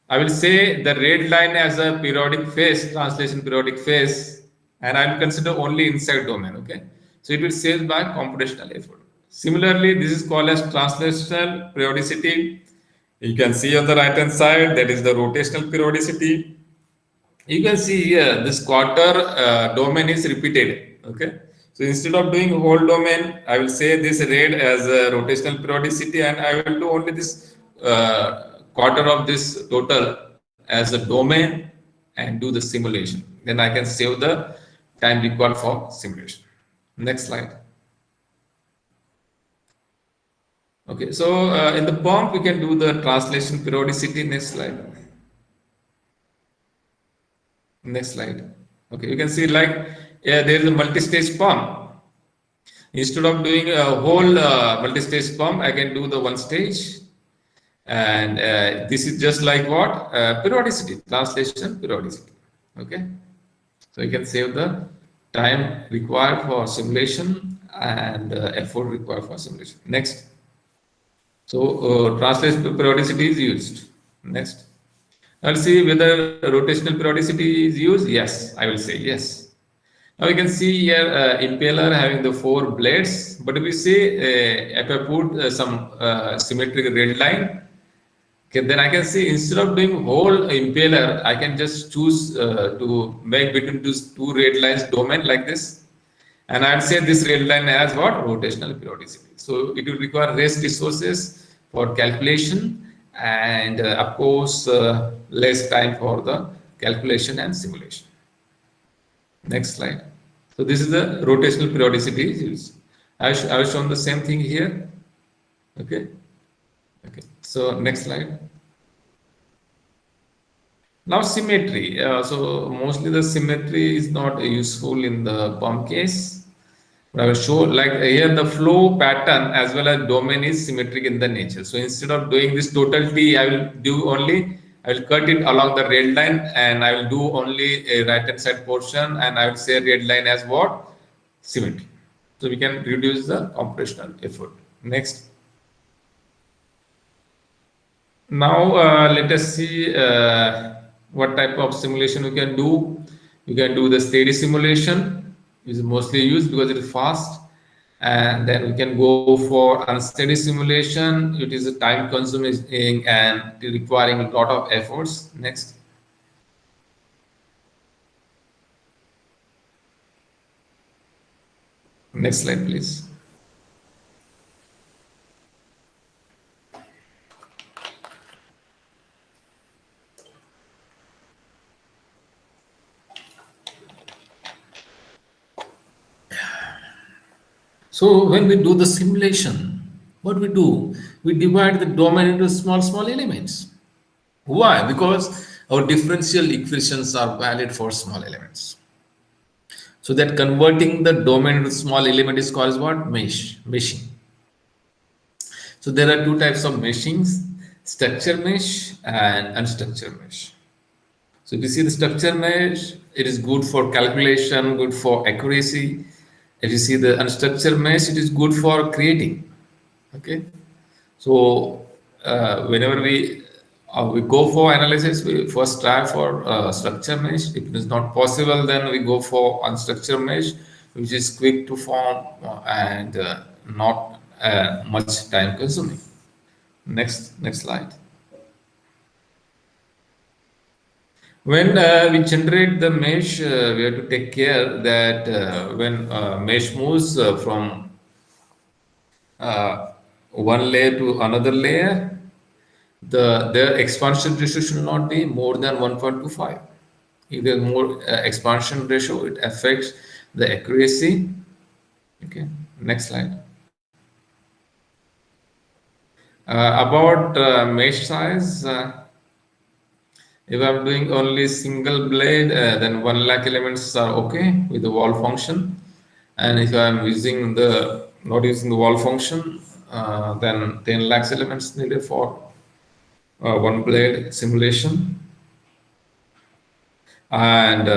I will say the red line as a periodic phase, translation periodic phase, and I will consider only inside domain. Okay, so it will save by computational effort. Similarly, this is called as translational periodicity. You can see on the right hand side that is the rotational periodicity. You can see here this quarter domain is repeated. Okay, so instead of doing whole domain, I will say this red as a rotational periodicity, and I will do only this quarter of this total as a domain and do the simulation. Then I can save the time required for simulation. Next slide. Okay, so in the pump we can do the translation periodicity. Next slide. Next slide. Okay, you can see like there is a multi-stage pump. Instead of doing a whole multi-stage pump, I can do the one stage. And this is just like what? Periodicity, translation periodicity. Okay. So you can save the time required for simulation and effort required for simulation. Next. So translation periodicity is used. Next. I'll see whether rotational periodicity is used. Yes, I will say yes. Now you can see here impeller having the 4 blades, but if we say if I put some symmetric red line, okay, then I can see instead of doing whole impeller, I can just choose to make between these 2 red lines domain like this, and I'd say this red line has what? Rotational periodicity. So it will require less resources for calculation and of course less time for the calculation and simulation. Next slide. So this is the rotational periodicity is used. I've shown the same thing here. Okay. Okay. So next slide. Now symmetry. So mostly the symmetry is not useful in the pump case. But I will show like here the flow pattern as well as domain is symmetric in the nature. So instead of doing this total T, I will do only, I will cut it along the red line and I will do only a right hand side portion and I will say red line as what? Symmetry. So we can reduce the computational effort. Next. Now let us see what type of simulation we can do. You can do the steady simulation, which is mostly used because it is fast. And then we can go for unsteady simulation. It is a time consuming and requiring a lot of efforts. Next. Next slide, please. So when we do the simulation, what we do? We divide the domain into small elements. Why? Because our differential equations are valid for small elements. So that converting the domain into small element is called as what? Meshing. So there are 2 types of meshings, structure mesh and unstructured mesh. So if you see the structure mesh, it is good for calculation, good for accuracy. If you see the unstructured mesh, it is good for creating. Okay. So whenever we go for analysis, we first try for structure mesh. If it is not possible, then we go for unstructured mesh, which is quick to form and not much time consuming. Next slide. When we generate the mesh, we have to take care that when mesh moves from one layer to another layer, their expansion ratio should not be more than 1.25. If there's more expansion ratio, it affects the accuracy. Okay, next slide. About mesh size, if I'm doing only single blade, then 1 lakh elements are okay with the wall function. And if I'm using the not using the wall function, then 10 lakhs elements needed for one blade simulation. And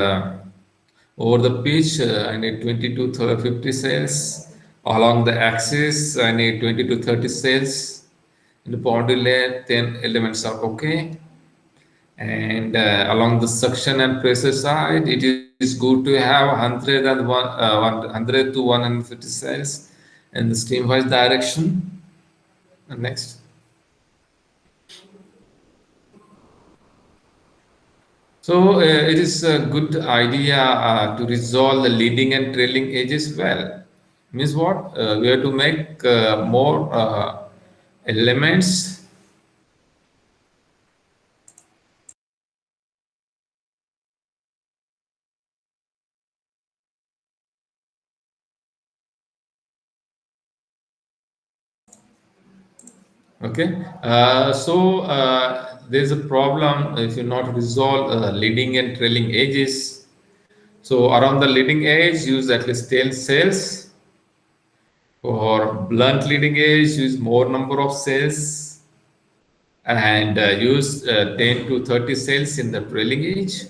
over the pitch, I need 20 to 50 cells. Along the axis, I need 20 to 30 cells. In the boundary layer, 10 elements are okay. And along the suction and pressure side, it is good to have 100 to 150 cells in the streamwise direction. And next. So it is a good idea to resolve the leading and trailing edges well. Means what? We have to make more elements. Okay. There's a problem if you not resolve leading and trailing edges. So around the leading edge, use at least 10 cells. For blunt leading edge, use more number of cells and use 10 to 30 cells in the trailing edge.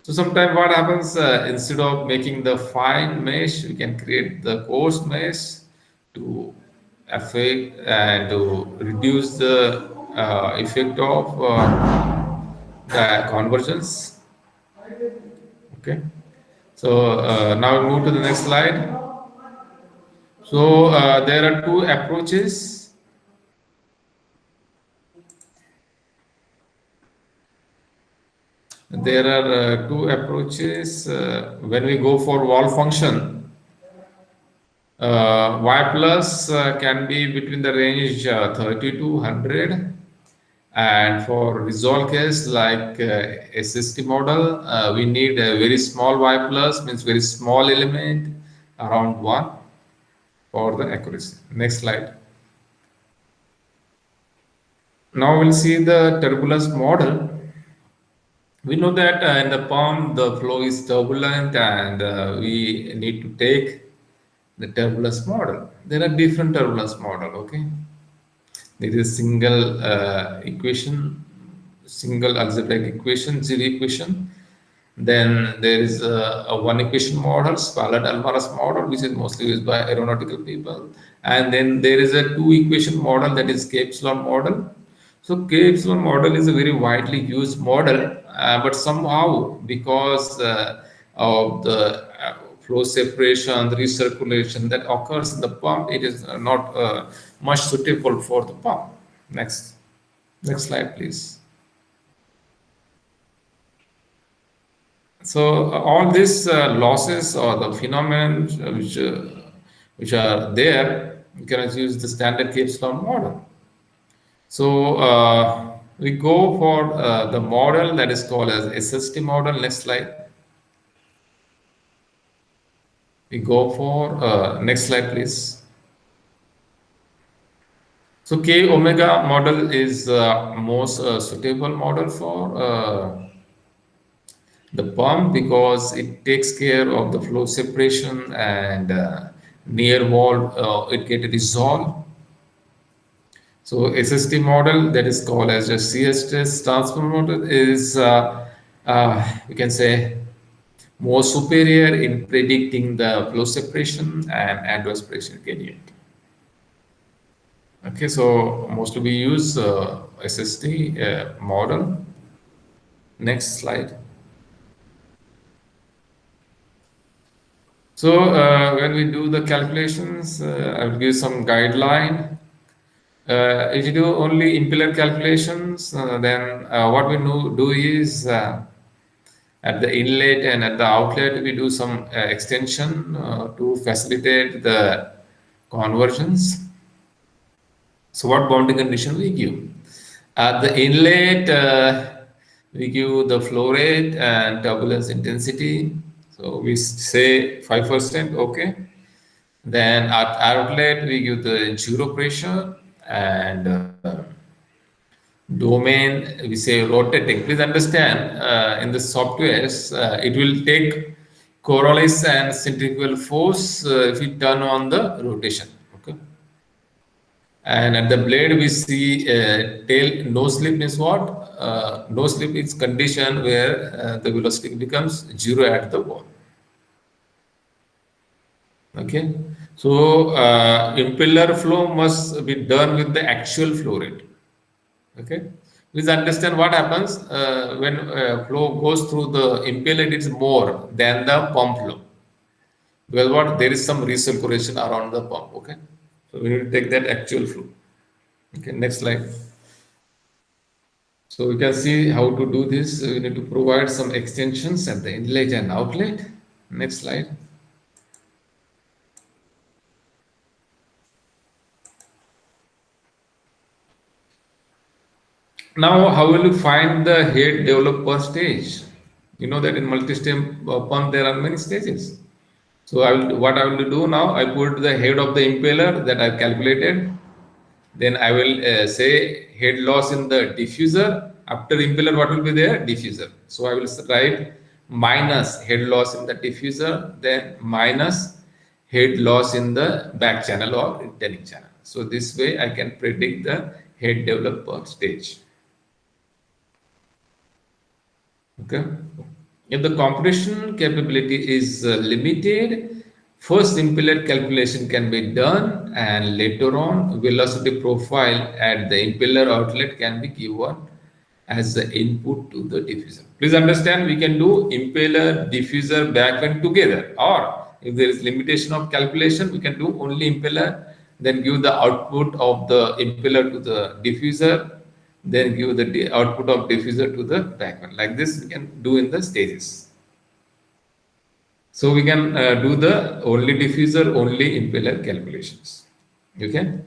So sometimes what happens, instead of making the fine mesh, we can create the coarse mesh to affect and to reduce the effect of the convergence. Okay. So now we move to the next slide. So there are two approaches. There are two approaches when we go for wall function. Y plus can be between the range 30 to 100, and for resolve case like SST model, we need a very small Y plus, means very small element around 1 for the accuracy. Next slide. Now we'll see the turbulence model. We know that in the pump the flow is turbulent, and we need to take the turbulence model. There are different turbulence model. Okay, there is single equation, single algebraic equation, zero equation. Then there is a one equation model, Spalart-Allmaras model, which is mostly used by aeronautical people. And then there is a two equation model, that is K-epsilon model. So K-epsilon model is a very widely used model, but somehow because of the flow separation, the recirculation that occurs in the pump, it is not much suitable for the pump. Next slide, please. So all these losses or the phenomenon which are there, you can use the standard K-epsilon model. So we go for the model that is called as SST model. Next slide. We go for next slide, please. So K omega model is most suitable model for the pump because it takes care of the flow separation and near wall it get resolved. So SST model, that is called as a CSS transfer model, is we can say more superior in predicting the flow separation and adverse pressure gradient. Okay, so mostly we use SST model. Next slide. So when we do the calculations, I will give some guideline. If you do only impeller calculations, then what we do is at the inlet and at the outlet, we do some extension to facilitate the conversions. So what boundary condition we give? At the inlet, we give the flow rate and turbulence intensity. So we say 5%, okay. Then at outlet, we give the zero pressure and domain, we say rotating. Please understand, in the softwares, it will take Coriolis and centrifugal force if we turn on the rotation, okay. And at the blade, we see tail no slip means what? No slip is condition where the velocity becomes zero at the wall. Okay. So impeller flow must be done with the actual flow rate. Okay. Please understand what happens when flow goes through the impeller. It is more than the pump flow. Because what there is some recirculation around the pump. Okay. So we need to take that actual flow. Okay. Next slide. So we can see how to do this. We need to provide some extensions at the inlet and outlet. Next slide. Now, how will you find the head developed per stage? You know that in multi-stage pump there are many stages. So what I will do now, I put the head of the impeller that I calculated. Then I will say head loss in the diffuser. After impeller, what will be there? Diffuser. So I will write minus head loss in the diffuser, then minus head loss in the back channel or returning channel. So this way I can predict the head developed per stage. Okay. If the compression capability is limited, first impeller calculation can be done and later on velocity profile at the impeller outlet can be given as the input to the diffuser. Please understand, we can do impeller, diffuser, backvent together, or if there is limitation of calculation, we can do only impeller, then give the output of the impeller to the diffuser, then give the output of diffuser to the backvent. Like this we can do in the stages. So we can do the only diffuser, only impeller calculations. Okay.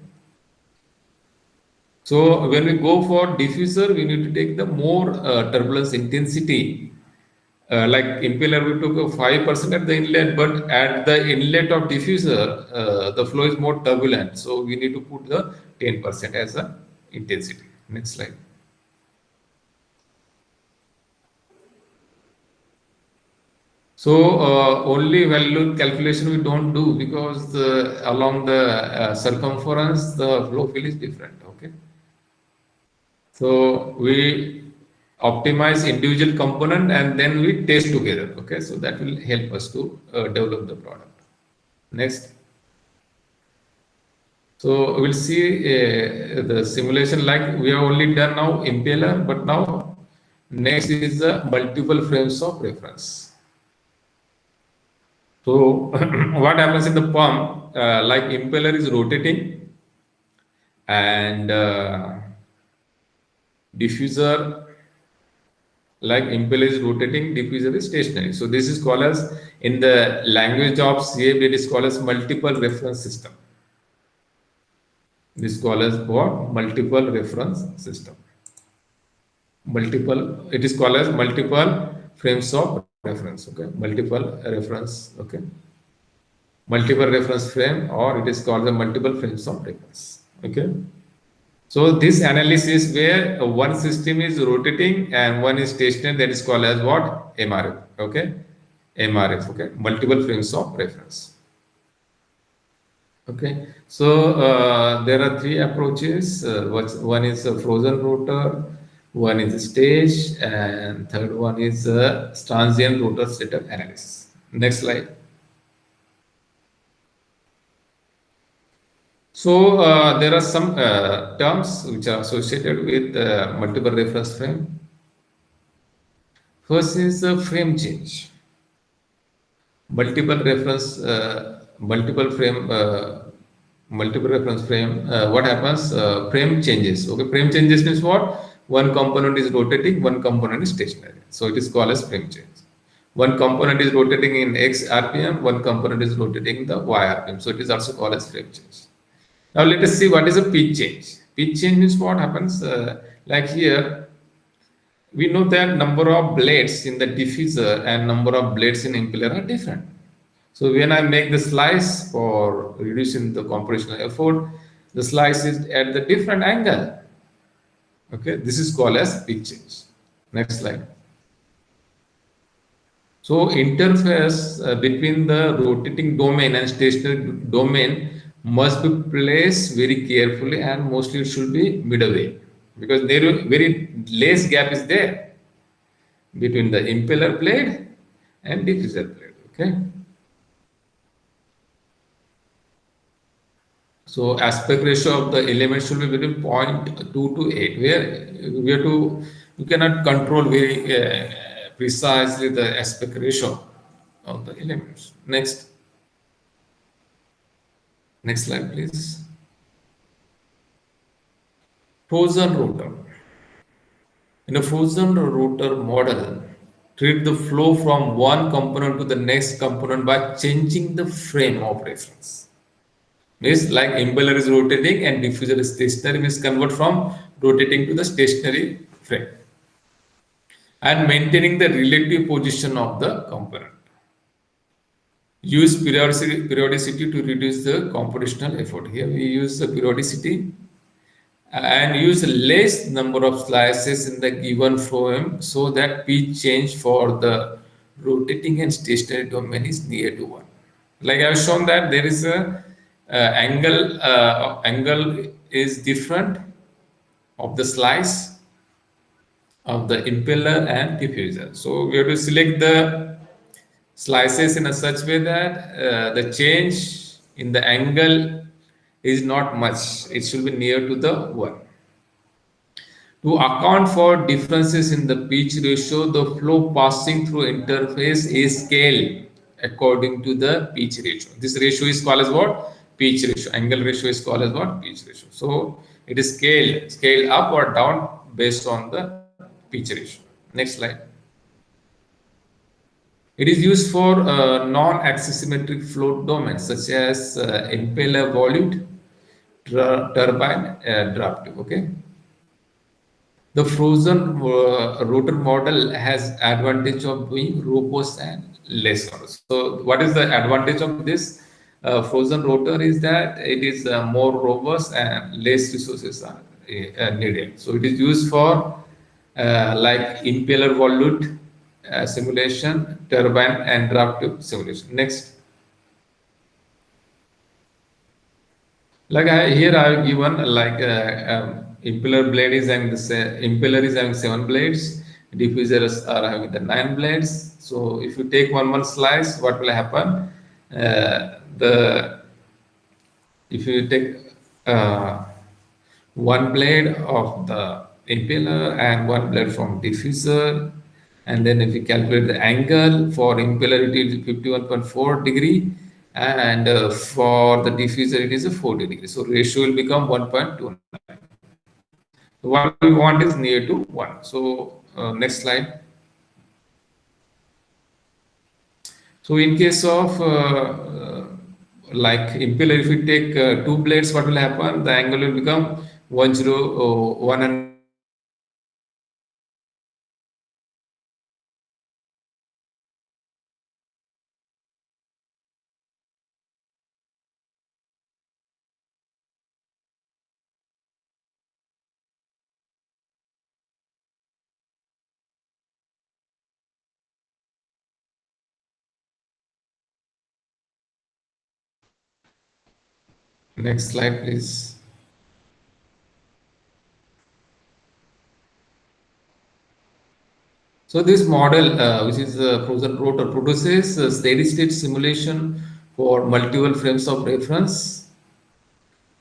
So when we go for diffuser, we need to take the more turbulence intensity. Like impeller, we took a 5% at the inlet, but at the inlet of diffuser, the flow is more turbulent. So we need to put the 10% as a intensity. Next slide. So only value calculation we don't do because along the circumference, the flow field is different. Okay. So we optimize individual component and then we test together. Okay, so that will help us to develop the product. Next. So we'll see the simulation like we have only done now impeller, but now next is the multiple frames of reference. So what happens in the pump, like impeller is rotating and diffuser, like impeller is rotating, diffuser is stationary. So this is called as, in the language of CAB, it is called as multiple reference system. This is called as what? Multiple reference system. It is called as multiple frames of reference. Okay, multiple reference. Okay, multiple reference frame, or it is called the multiple frames of reference. Okay. So this analysis where one system is rotating and one is stationary, that is called as what? MRF. Okay, MRF. Okay, multiple frames of reference. Okay, so there are three approaches. One is a frozen rotor, one is a stage, and third one is a transient rotor setup analysis. Next slide. So there are some terms which are associated with multiple reference frame. First is the frame change. Multiple frame multiple reference frame, what happens? Frame changes. Okay, frame changes means what? One component is rotating, one component is stationary. So it is called as frame change. One component is rotating in X RPM, one component is rotating in the Y RPM. So it is also called as frame change. Now let us see what is a pitch change. Pitch change means what happens? Like here, we know that number of blades in the diffuser and number of blades in impeller are different. So when I make the slice for reducing the computational effort, the slice is at the different angle. Okay, this is called as pitch change. Next slide. So interface between the rotating domain and stationary domain must be placed very carefully, and mostly it should be midway, because there is very less gap is there between the impeller blade and diffuser blade. Okay. So aspect ratio of the element should be between 0.2 to 8, where we have to, you cannot control very precisely the aspect ratio of the elements. Next slide, please. Frozen rotor. In a frozen rotor model, treat the flow from one component to the next component by changing the frame of reference. Means like impeller is rotating and diffuser is stationary, means convert from rotating to the stationary frame and maintaining the relative position of the component. Use periodicity to reduce the computational effort. Here we use the periodicity and use less number of slices in the given frame so that pitch change for the rotating and stationary domain is near to 1. Like I've shown that there is a angle is different of the slice of the impeller and diffuser. So we have to select the slices in a such way that the change in the angle is not much. It should be near to the 1. To account for differences in the pitch ratio, the flow passing through interface is scaled according to the pitch ratio. This ratio is called as what? Pitch ratio. Angle ratio is called as what? Pitch ratio. So it is scaled up or down based on the pitch ratio. Next slide. It is used for non-axisymmetric flow domains such as impeller volute, turbine, draft tube. Okay. The frozen rotor model has advantage of being robust and less noise. So what is the advantage of this frozen rotor is that it is more robust and less resources are needed. So it is used for like impeller volute simulation, turbine and draft tube simulation. Next. Like here I have given like impeller blade is having impeller is having 7 blades, diffusers are having the 9 blades. So if you take one slice, what will happen? If you take one blade of the impeller and one blade from diffuser, and then if you calculate the angle for impeller, it is 51.4 degree, and for the diffuser it is a 40 degree. So ratio will become 1.29. What we want is near to 1. So next slide. So in case of like impeller, if we take 2 blades, what will happen? The angle will become 101. Next slide, please. So this model, which is a frozen rotor, produces a steady-state simulation for multiple frames of reference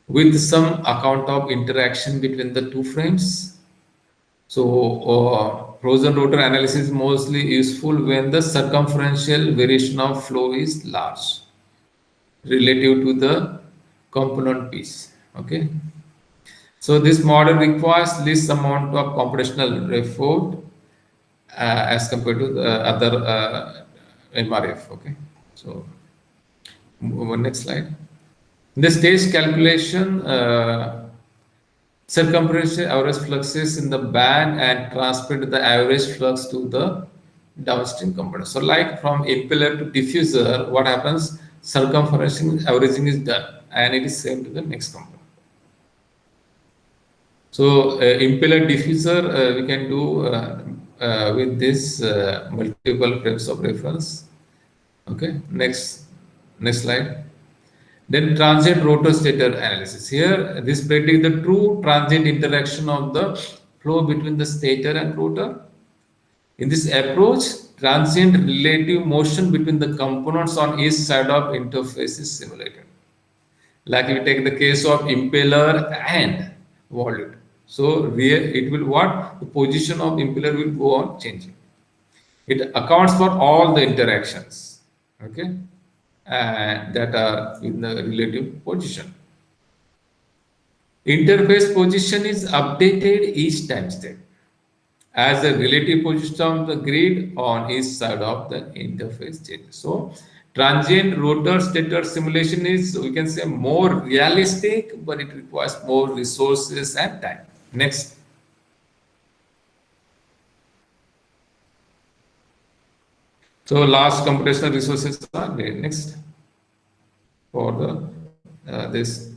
with some account of interaction between the 2 frames. So frozen rotor analysis is mostly useful when the circumferential variation of flow is large relative to the component piece. Okay. So this model requires least amount of computational effort as compared to the other MRF. Okay. So move on, next slide. In the stage calculation, circumference average fluxes in the band and transmit the average flux to the downstream component. So like from impeller to diffuser, what happens? Circumference averaging is done and it is sent to the next component. So impeller diffuser we can do with this multiple frames of reference. Okay, next slide. Then transient rotor stator analysis. Here, this predicts the true transient interaction of the flow between the stator and rotor. In this approach, transient relative motion between the components on each side of interface is simulated. Like we take the case of impeller and volute. So it will what? The position of impeller will go on changing. It accounts for all the interactions. Okay. That are in the relative position. Interface position is updated each time step as the relative position of the grid on each side of the interface changes. So transient rotor stator simulation is, we can say, more realistic, but it requires more resources and time. Next. So last computational resources are there. Next. For the this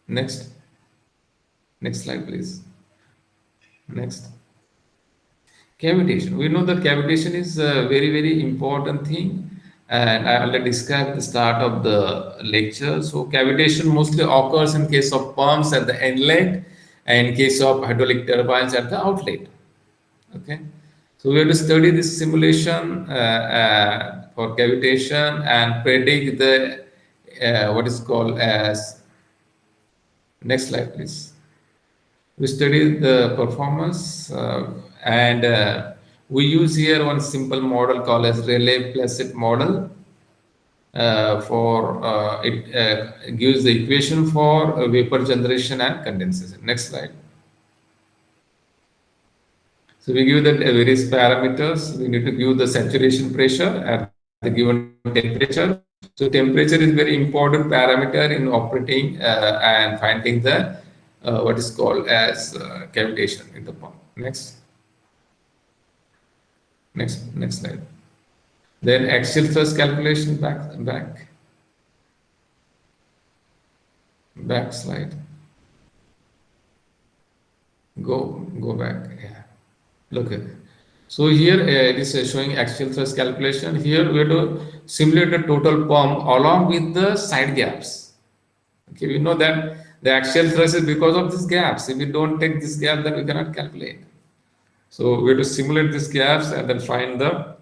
next slide, please. Next. Cavitation. We know that cavitation is a very important thing, and I already described the start of the lecture. So cavitation mostly occurs in case of pumps at the inlet and in case of hydraulic turbines at the outlet. Okay. So we have to study this simulation for cavitation and predict the what is called as, next slide, please. We study the performance and we use here one simple model called as Rayleigh-Placet model for it gives the equation for vapor generation and condensation. Next slide. So we give the various parameters. We need to give the saturation pressure at the given temperature. So temperature is very important parameter in operating and finding the what is called as cavitation in the pump. Next slide. Then axial thrust calculation, back slide. Go back. Yeah. Look at it. So here it is showing axial thrust calculation. Here we have to simulate the total pump along with the side gaps. Okay, we know that the axial thrust is because of these gaps. If we don't take this gap, then we cannot calculate. So we have to simulate these gaps and then find the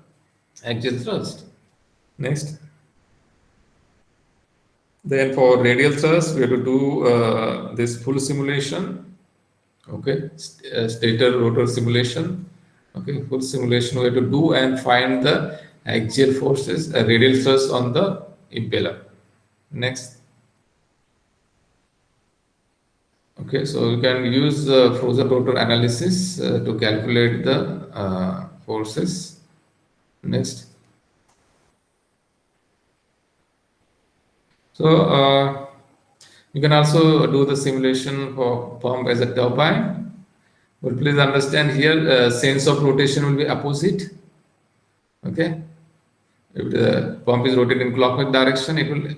axial thrust. Next. Then for radial thrust, we have to do this full simulation. Okay, stator rotor simulation. Okay, full simulation we have to do and find the axial forces, radial thrust on the impeller. Next. Okay, so you can use frozen rotor analysis to calculate the forces. Next. So you can also do the simulation for pump as a turbine. But please understand here, sense of rotation will be opposite. Okay. If the pump is rotating in clockwise direction, it will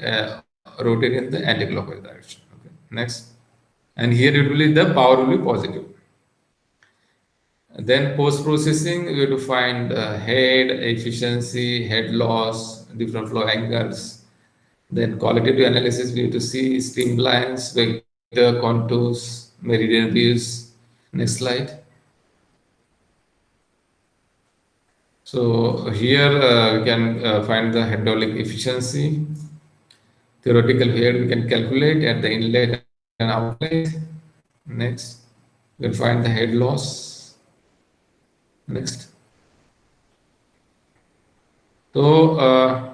rotate in the anti-clockwise direction. Okay. Next. And here it will be the power will be positive. Then post-processing, we have to find head efficiency, head loss, different flow angles. Then qualitative analysis, we have to see streamlines, vector contours, meridian views. Next slide. So here we can find the hydraulic efficiency. Theoretical here we can calculate at the inlet and outlet. Next, we'll find the head loss. Next. So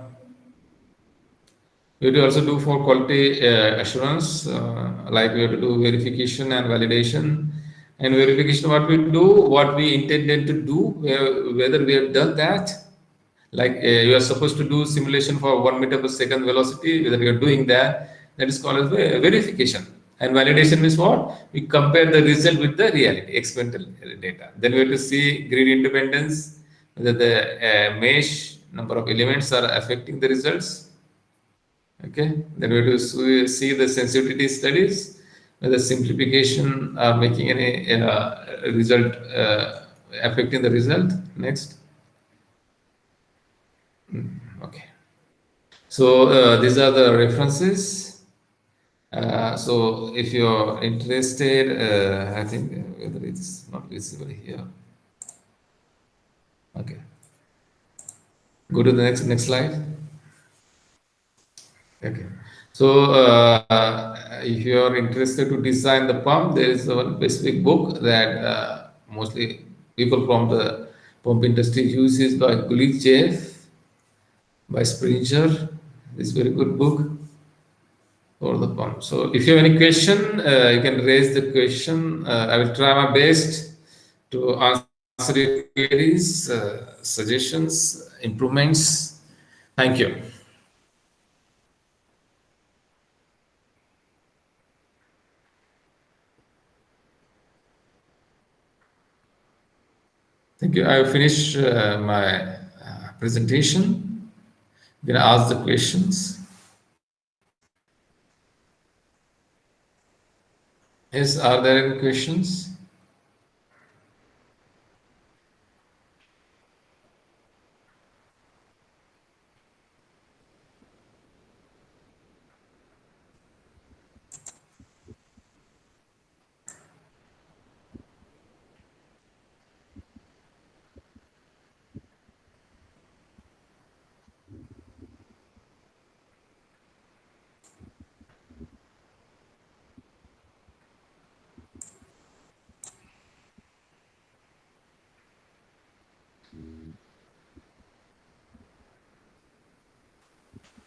We have to also do for quality assurance, like we have to do verification and validation. And verification, what we do, what we intended to do, whether we have done that. Like you are supposed to do simulation for 1 meter per second velocity, whether you are doing that, that is called as verification. And validation means what? We compare the result with the reality, experimental data. Then we have to see grid independence, whether the mesh number of elements are affecting the results. Okay, then we have to see the sensitivity studies, whether simplification are making any result affecting the result. Next. Okay. So these are the references. So if you're interested, I think whether it's not visible here. Okay. Go to the next slide. Okay. So if you are interested to design the pump, there is one specific book that mostly people from the pump industry uses by Gulick JF, by Springer. This very good book for the pump. So if you have any question, you can raise the question. I will try my best to answer your queries, suggestions, improvements. Thank you. Thank you. I have finished my presentation. You can ask the questions. Yes, are there any questions?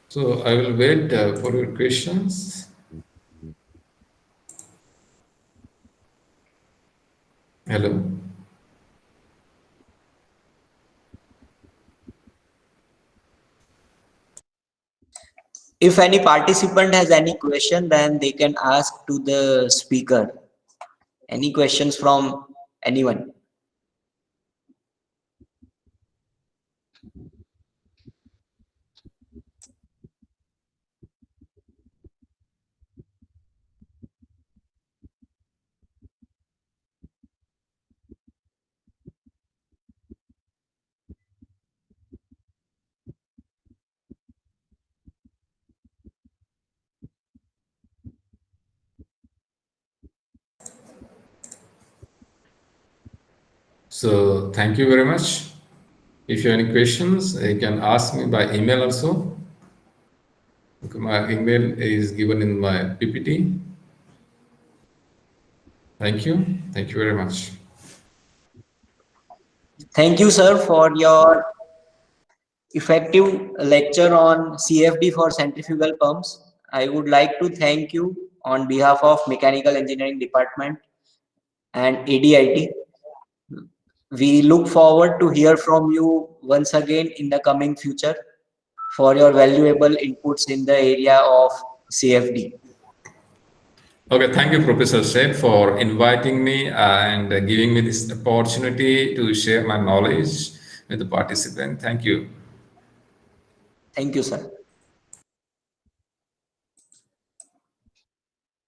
So I will wait for your questions. Hello. If any participant has any question, then they can ask to the speaker. Any questions from anyone? So thank you very much. If you have any questions, you can ask me by email also. Okay, my email is given in my PPT. Thank you. Thank you very much. Thank you, sir, for your effective lecture on CFD for centrifugal pumps. I would like to thank you on behalf of Mechanical Engineering Department and ADIT. We look forward to hear from you once again in the coming future for your valuable inputs in the area of CFD. Okay, thank you, Professor Seth, for inviting me and giving me this opportunity to share my knowledge with the participant. Thank you. Thank you, sir.